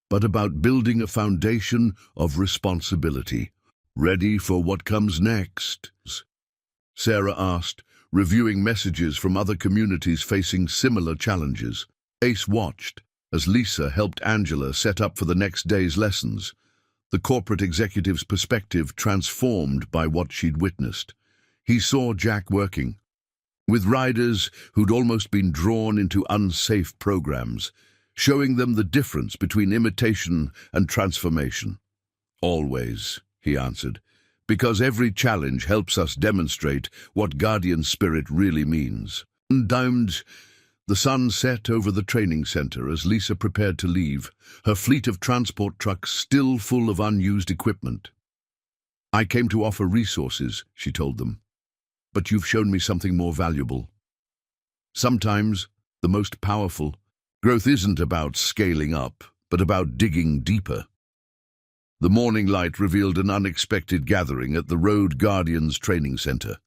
but about building a foundation of responsibility. Ready for what comes next? Sarah asked, reviewing messages from other communities facing similar challenges. Ace watched as Lisa helped Angela set up for the next day's lessons. The corporate executive's perspective transformed by what she'd witnessed. He saw Jack working with riders who'd almost been drawn into unsafe programs, showing them the difference between imitation and transformation. Always, he answered, because every challenge helps us demonstrate what guardian spirit really means. The sun set over the training center as Lisa prepared to leave, her fleet of transport trucks still full of unused equipment. I came to offer resources, she told them, but you've shown me something more valuable. Sometimes, the most powerful, growth isn't about scaling up, but about digging deeper. The morning light revealed an unexpected gathering at the Road Guardian's training center.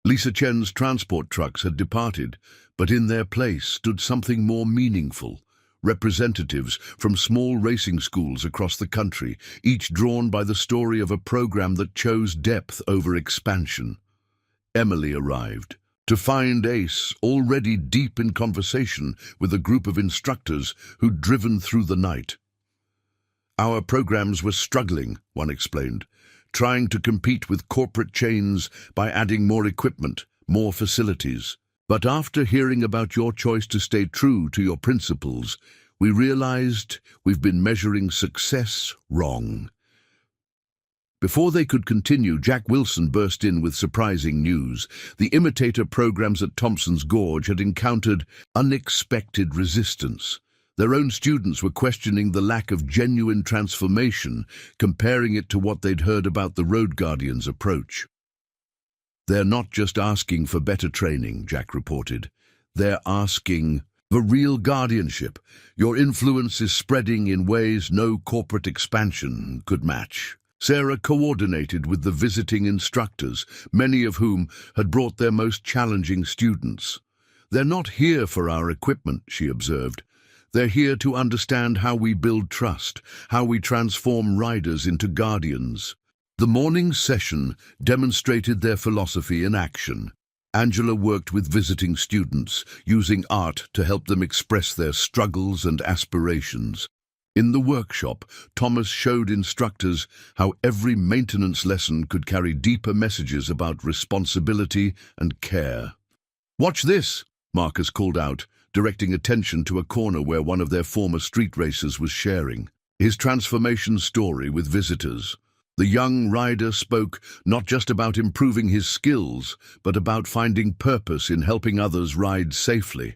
Lisa Chen's transport trucks had departed, but in their place stood something more meaningful. Representatives from small racing schools across the country, each drawn by the story of a program that chose depth over expansion. Emily arrived to find Ace already deep in conversation with a group of instructors who'd driven through the night. Our programs were struggling, one explained, trying to compete with corporate chains by adding more equipment, more facilities. But after hearing about your choice to stay true to your principles, we realized we've been measuring success wrong. Before they could continue, Jack Wilson burst in with surprising news. The imitator programs at Thompson's Gorge had encountered unexpected resistance. Their own students were questioning the lack of genuine transformation, comparing it to what they'd heard about the Road Guardian's approach. They're not just asking for better training, Jack reported. They're asking for real guardianship. Your influence is spreading in ways no corporate expansion could match. Sarah coordinated with the visiting instructors, many of whom had brought their most challenging students. They're not here for our equipment, she observed. They're here to understand how we build trust, how we transform riders into guardians. The morning session demonstrated their philosophy in action. Angela worked with visiting students, using art to help them express their struggles and aspirations. In the workshop, Thomas showed instructors how every maintenance lesson could carry deeper messages about responsibility and care. "Watch this," Marcus called out, directing attention to a corner where one of their former street racers was sharing his transformation story with visitors. The young rider spoke not just about improving his skills, but about finding purpose in helping others ride safely.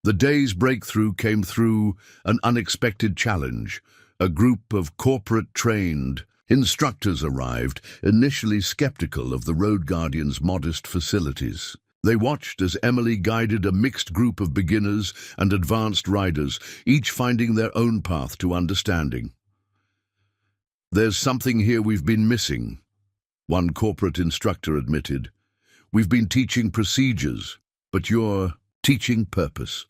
The day's breakthrough came through an unexpected challenge. A group of corporate-trained instructors arrived, initially skeptical of the Road Guardian's modest facilities. They watched as Emily guided a mixed group of beginners and advanced riders, each finding their own path to understanding. "There's something here we've been missing," one corporate instructor admitted. "We've been teaching procedures, but you're teaching purpose."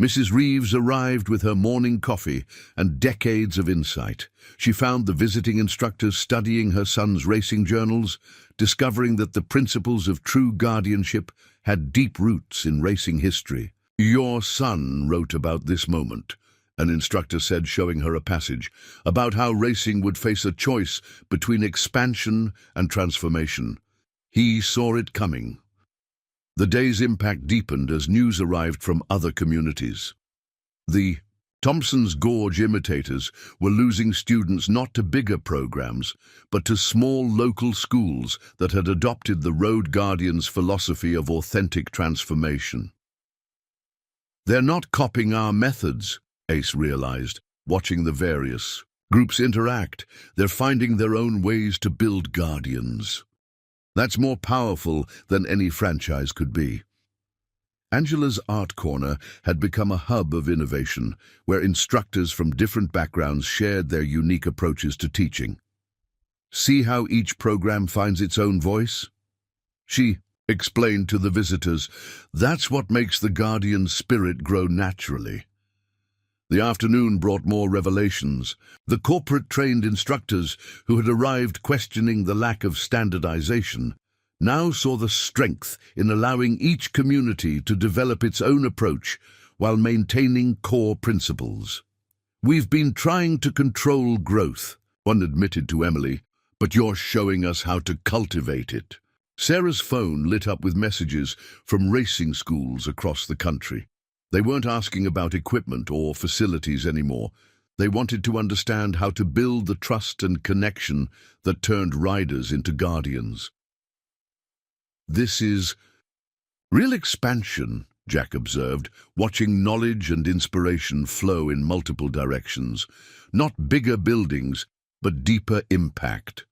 Mrs. Reeves arrived with her morning coffee and decades of insight. She found the visiting instructors studying her son's racing journals, discovering that the principles of true guardianship had deep roots in racing history. Your son wrote about this moment, an instructor said, showing her a passage, about how racing would face a choice between expansion and transformation. He saw it coming. The day's impact deepened as news arrived from other communities. The Thompson's Gorge imitators were losing students not to bigger programs, but to small local schools that had adopted the Road Guardians' philosophy of authentic transformation. They're not copying our methods, Ace realized, watching the various groups interact. They're finding their own ways to build guardians. That's more powerful than any franchise could be. Angela's Art Corner had become a hub of innovation, where instructors from different backgrounds shared their unique approaches to teaching. See how each program finds its own voice? She explained to the visitors, that's what makes the Guardian spirit grow naturally. The afternoon brought more revelations. The corporate-trained instructors who had arrived questioning the lack of standardization now saw the strength in allowing each community to develop its own approach while maintaining core principles. We've been trying to control growth, one admitted to Emily, but you're showing us how to cultivate it. Sarah's phone lit up with messages from racing schools across the country. They weren't asking about equipment or facilities anymore. They wanted to understand how to build the trust and connection that turned riders into guardians. This is real expansion, Jack observed, watching knowledge and inspiration flow in multiple directions. Not bigger buildings, but deeper impact.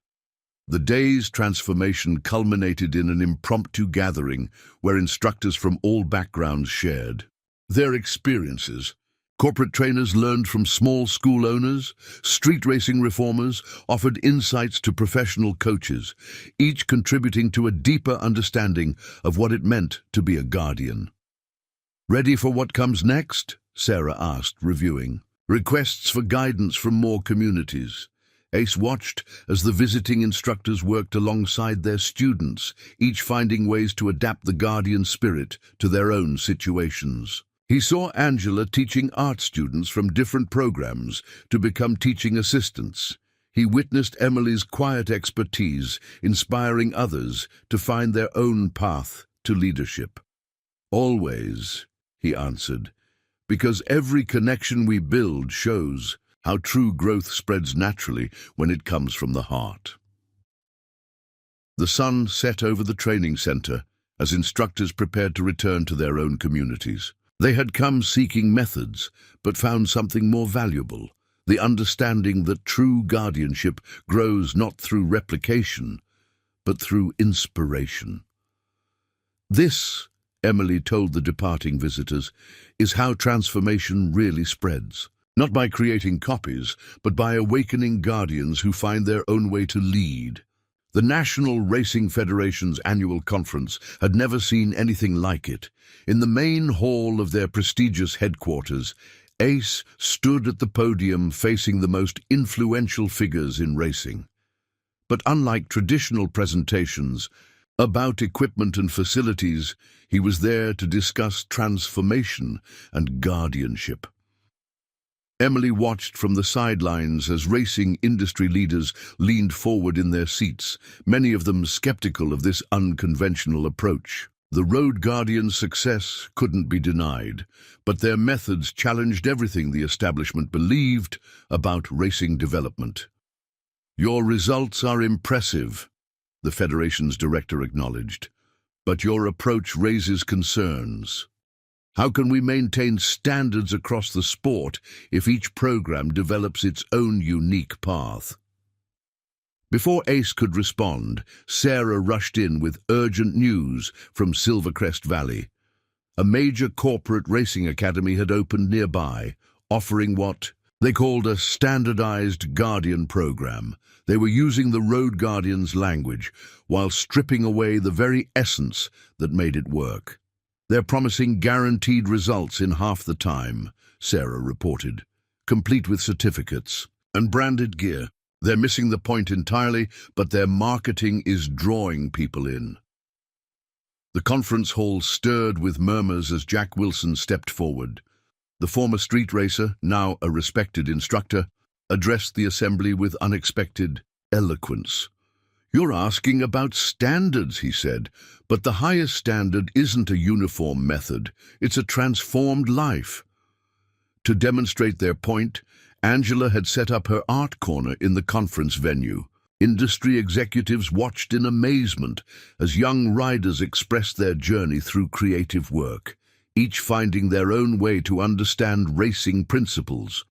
The day's transformation culminated in an impromptu gathering where instructors from all backgrounds shared their experiences. Corporate trainers learned from small school owners, street racing reformers offered insights to professional coaches, each contributing to a deeper understanding of what it meant to be a guardian. Ready for what comes next? Sarah asked, reviewing requests for guidance from more communities. Ace watched as the visiting instructors worked alongside their students, each finding ways to adapt the guardian spirit to their own situations. He saw Angela teaching art students from different programs to become teaching assistants. He witnessed Emily's quiet expertise, inspiring others to find their own path to leadership. Always, he answered, because every connection we build shows how true growth spreads naturally when it comes from the heart. The sun set over the training center as instructors prepared to return to their own communities. They had come seeking methods, but found something more valuable, the understanding that true guardianship grows not through replication, but through inspiration. This, Emily told the departing visitors, is how transformation really spreads. Not by creating copies, but by awakening guardians who find their own way to lead. The National Racing Federation's annual conference had never seen anything like it. In the main hall of their prestigious headquarters, Ace stood at the podium facing the most influential figures in racing. But unlike traditional presentations about equipment and facilities, he was there to discuss transformation and guardianship. Emily watched from the sidelines as racing industry leaders leaned forward in their seats, many of them skeptical of this unconventional approach. The Road Guardians' success couldn't be denied, but their methods challenged everything the establishment believed about racing development. Your results are impressive, the Federation's director acknowledged, but your approach raises concerns. How can we maintain standards across the sport if each program develops its own unique path? Before Ace could respond, Sarah rushed in with urgent news from Silvercrest Valley. A major corporate racing academy had opened nearby, offering what they called a standardized Guardian program. They were using the Road Guardians' language while stripping away the very essence that made it work. They're promising guaranteed results in half the time, Sarah reported, complete with certificates and branded gear. They're missing the point entirely, but their marketing is drawing people in. The conference hall stirred with murmurs as Jack Wilson stepped forward. The former street racer, now a respected instructor, addressed the assembly with unexpected eloquence. "You're asking about standards," he said, "but the highest standard isn't a uniform method, it's a transformed life." To demonstrate their point, Angela had set up her art corner in the conference venue. Industry executives watched in amazement as young riders expressed their journey through creative work, each finding their own way to understand racing principles.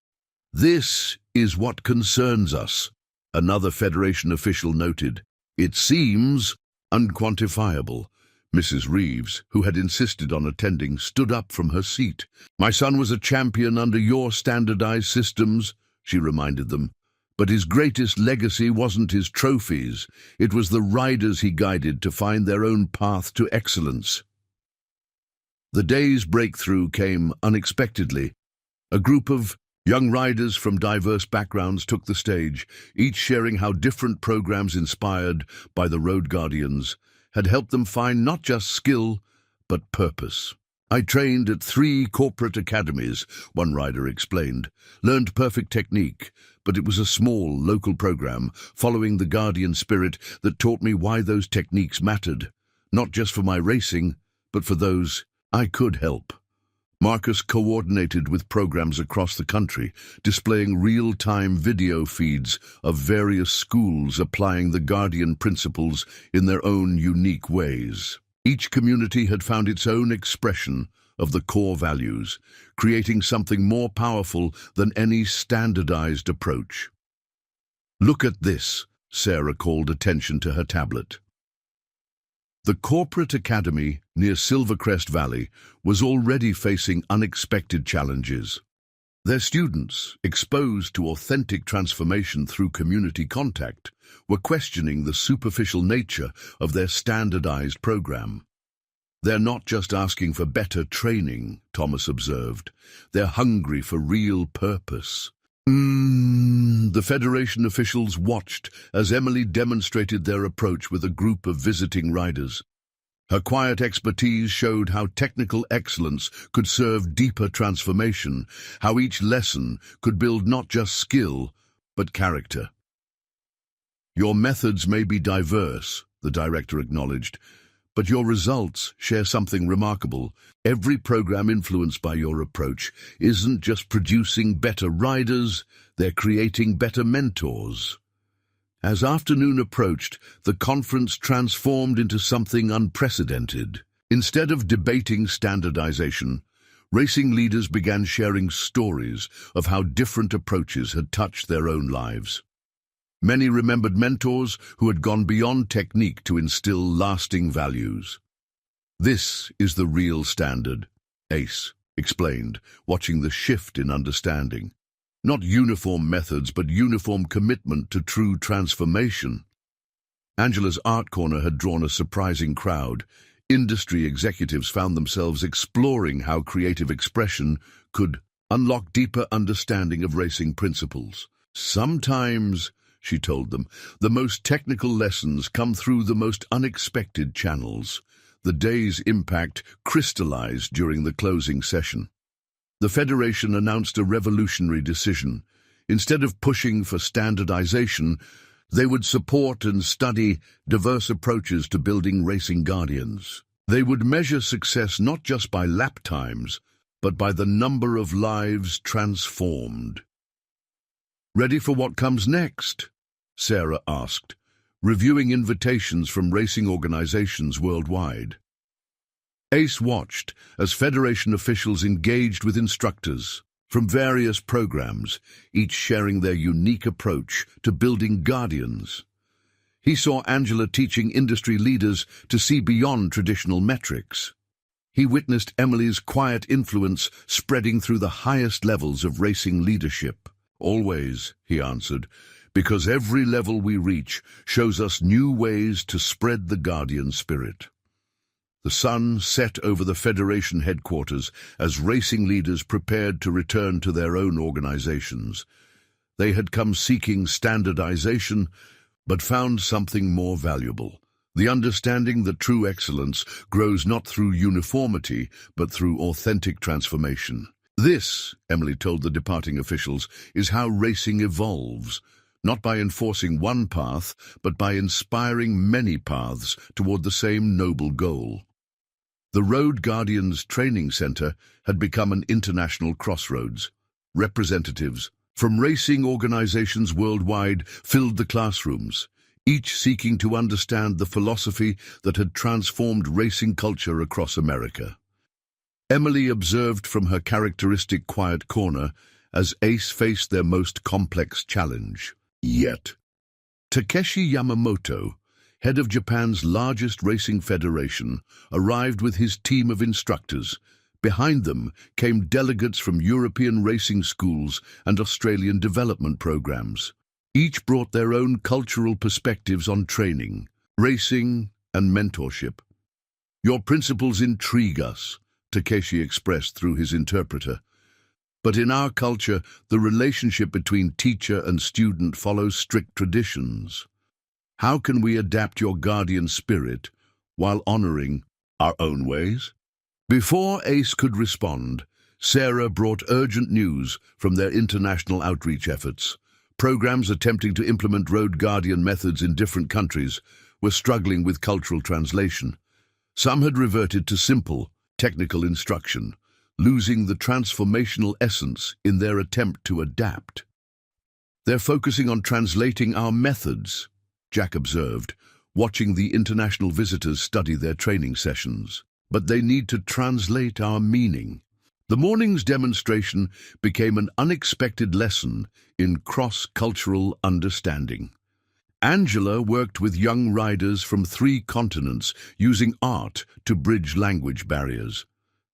"This is what concerns us," another Federation official noted. "It seems unquantifiable." Mrs. Reeves, who had insisted on attending, stood up from her seat. "My son was a champion under your standardized systems," she reminded them. "But his greatest legacy wasn't his trophies. It was the riders he guided to find their own path to excellence." The day's breakthrough came unexpectedly. A group of young riders from diverse backgrounds took the stage, each sharing how different programs inspired by the Road Guardians had helped them find not just skill, but purpose. "I trained at 3 corporate academies," one rider explained, "learned perfect technique, but it was a small, local program, following the Guardian spirit, that taught me why those techniques mattered, not just for my racing, but for those I could help." Marcus coordinated with programs across the country, displaying real-time video feeds of various schools applying the Guardian principles in their own unique ways. Each community had found its own expression of the core values, creating something more powerful than any standardized approach. "Look at this," Sarah called attention to her tablet. The corporate academy near Silvercrest Valley was already facing unexpected challenges. Their students, exposed to authentic transformation through community contact, were questioning the superficial nature of their standardized program. "They're not just asking for better training," Thomas observed. "They're hungry for real purpose." The Federation officials watched as Emily demonstrated their approach with a group of visiting riders. Her quiet expertise showed how technical excellence could serve deeper transformation, how each lesson could build not just skill, but character. "Your methods may be diverse," the director acknowledged, "but your results share something remarkable. Every program influenced by your approach isn't just producing better riders, they're creating better mentors." As afternoon approached, the conference transformed into something unprecedented. Instead of debating standardization, racing leaders began sharing stories of how different approaches had touched their own lives. Many remembered mentors who had gone beyond technique to instill lasting values. "This is the real standard," Ace explained, watching the shift in understanding. "Not uniform methods, but uniform commitment to true transformation." Angela's art corner had drawn a surprising crowd. Industry executives found themselves exploring how creative expression could unlock deeper understanding of racing principles. "Sometimes," she told them, "the most technical lessons come through the most unexpected channels." The day's impact crystallized during the closing session. The Federation announced a revolutionary decision. Instead of pushing for standardization, they would support and study diverse approaches to building racing guardians. They would measure success not just by lap times, but by the number of lives transformed. "Ready for what comes next?" Sarah asked, reviewing invitations from racing organizations worldwide. Ace watched as Federation officials engaged with instructors from various programs, each sharing their unique approach to building guardians. He saw Angela teaching industry leaders to see beyond traditional metrics. He witnessed Emily's quiet influence spreading through the highest levels of racing leadership. "Always," he answered, "because every level we reach shows us new ways to spread the Guardian spirit." The sun set over the Federation headquarters as racing leaders prepared to return to their own organizations. They had come seeking standardization, but found something more valuable: The understanding that true excellence grows not through uniformity, but through authentic transformation. This, Emily told the departing officials, is how racing evolves, not by enforcing one path, but by inspiring many paths toward the same noble goal. The Road Guardians Training Center had become an international crossroads. Representatives from racing organizations worldwide filled the classrooms, each seeking to understand the philosophy that had transformed racing culture across America. Emily observed from her characteristic quiet corner as Ace faced their most complex challenge. Yet, Takeshi Yamamoto, head of Japan's largest racing federation, arrived with his team of instructors. Behind them came delegates from European racing schools and Australian development programs. Each brought their own cultural perspectives on training, racing, and mentorship. "Your principles intrigue us," Takeshi expressed through his interpreter. "But in our culture, the relationship between teacher and student follows strict traditions. How can we adapt your guardian spirit while honoring our own ways?" Before Ace could respond, Sarah brought urgent news from their international outreach efforts. Programs attempting to implement Road Guardian methods in different countries were struggling with cultural translation. Some had reverted to simple, technical instruction, losing the transformational essence in their attempt to adapt. "They're focusing on translating our methods," Jack observed, watching the international visitors study their training sessions. "But they need to translate our meaning." The morning's demonstration became an unexpected lesson in cross-cultural understanding. Angela worked with young riders from 3 continents using art to bridge language barriers.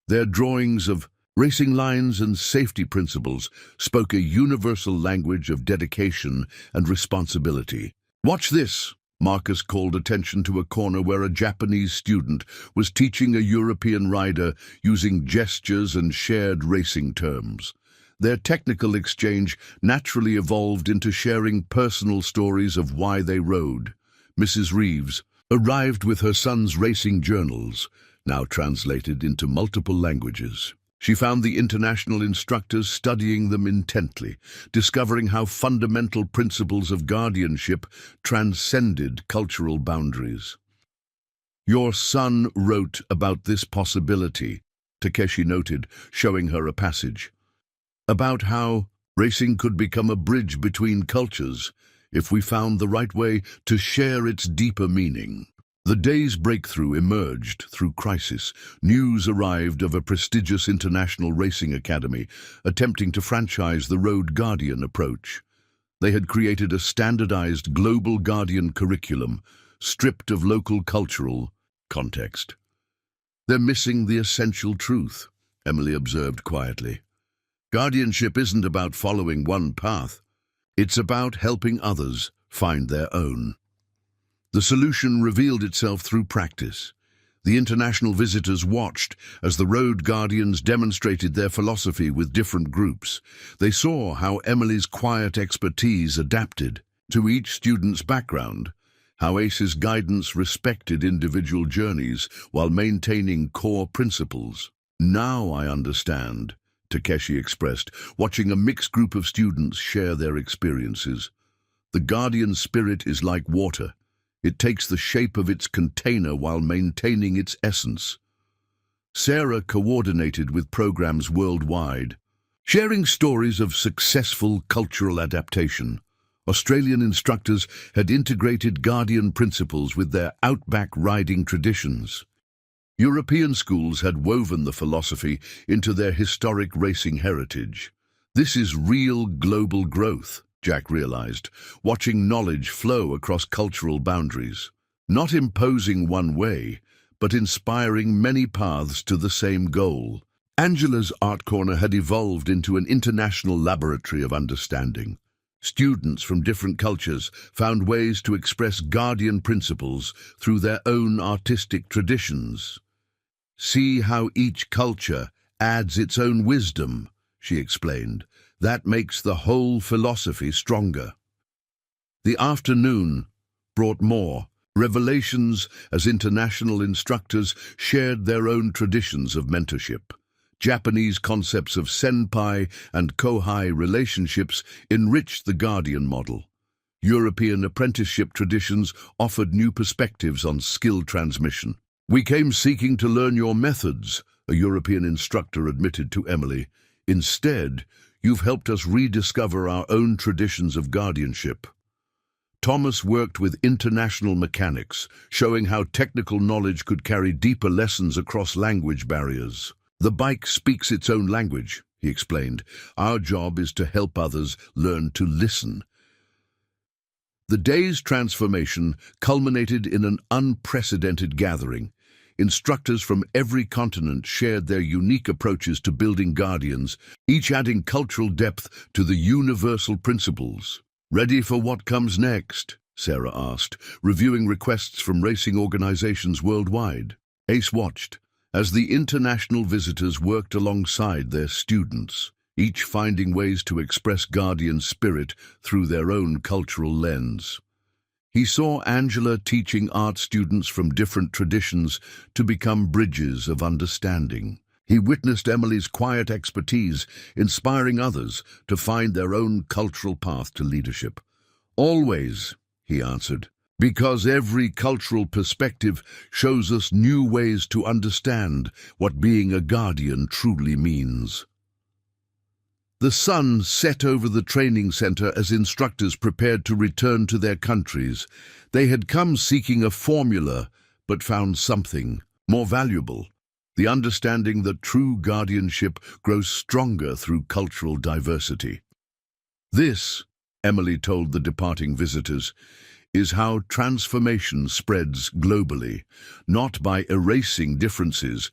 Their drawings of racing lines and safety principles spoke a universal language of dedication and responsibility. "Watch this." Marcus called attention to a corner where a Japanese student was teaching a European rider using gestures and shared racing terms. Their technical exchange naturally evolved into sharing personal stories of why they rode. Mrs. Reeves arrived with her son's racing journals, now translated into multiple languages. She found the international instructors studying them intently, discovering how fundamental principles of guardianship transcended cultural boundaries. "Your son wrote about this possibility," Takeshi noted, showing her a passage, "about how racing could become a bridge between cultures if we found the right way to share its deeper meaning." The day's breakthrough emerged through crisis. News arrived of a prestigious international racing academy attempting to franchise the Road Guardian approach. They had created a standardized global Guardian curriculum, stripped of local cultural context. "They're missing the essential truth," Emily observed quietly. "Guardianship isn't about following one path. It's about helping others find their own." The solution revealed itself through practice. The international visitors watched as the Road Guardians demonstrated their philosophy with different groups. They saw how Emily's quiet expertise adapted to each student's background, how Ace's guidance respected individual journeys while maintaining core principles. "Now I understand," Takeshi expressed, watching a mixed group of students share their experiences. "The Guardian spirit is like water. It takes the shape of its container while maintaining its essence." Sarah coordinated with programs worldwide, sharing stories of successful cultural adaptation. Australian instructors had integrated Guardian principles with their outback riding traditions. European schools had woven the philosophy into their historic racing heritage. "This is real global growth," Jack realized, watching knowledge flow across cultural boundaries, not imposing one way, but inspiring many paths to the same goal. Angela's art corner had evolved into an international laboratory of understanding. Students from different cultures found ways to express Guardian principles through their own artistic traditions. "See how each culture adds its own wisdom," she explained. "That makes the whole philosophy stronger." The afternoon brought more Revelations, as international instructors, shared their own traditions of mentorship. Japanese concepts of senpai and kohai relationships enriched the guardian model. European apprenticeship traditions offered new perspectives on skill transmission. "We came seeking to learn your methods," a European instructor admitted to Emily. "Instead, you've helped us rediscover our own traditions of guardianship." Thomas worked with international mechanics, showing how technical knowledge could carry deeper lessons across language barriers. "The bike speaks its own language," he explained. "Our job is to help others learn to listen." The day's transformation culminated in an unprecedented gathering. Instructors from every continent shared their unique approaches to building guardians, each adding cultural depth to the universal principles. "Ready for what comes next?" Sarah asked, reviewing requests from racing organizations worldwide. Ace watched as the international visitors worked alongside their students, each finding ways to express guardian spirit through their own cultural lens. He saw Angela teaching art students from different traditions to become bridges of understanding. He witnessed Emily's quiet expertise, inspiring others to find their own cultural path to leadership. "Always," he answered, "because every cultural perspective shows us new ways to understand what being a guardian truly means." The sun set over the training center as instructors prepared to return to their countries. They had come seeking a formula, but found something more valuable: the understanding that true guardianship grows stronger through cultural diversity. "This," Emily told the departing visitors, "is how transformation spreads globally, not by erasing differences,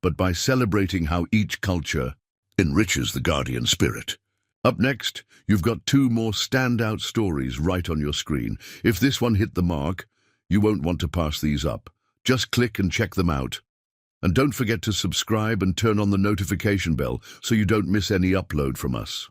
but by celebrating how each culture enriches the guardian spirit." Up next, you've got two more standout stories right on your screen. If this one hit the mark, you won't want to pass these up. Just click and check them out. And don't forget to subscribe and turn on the notification bell so you don't miss any upload from us.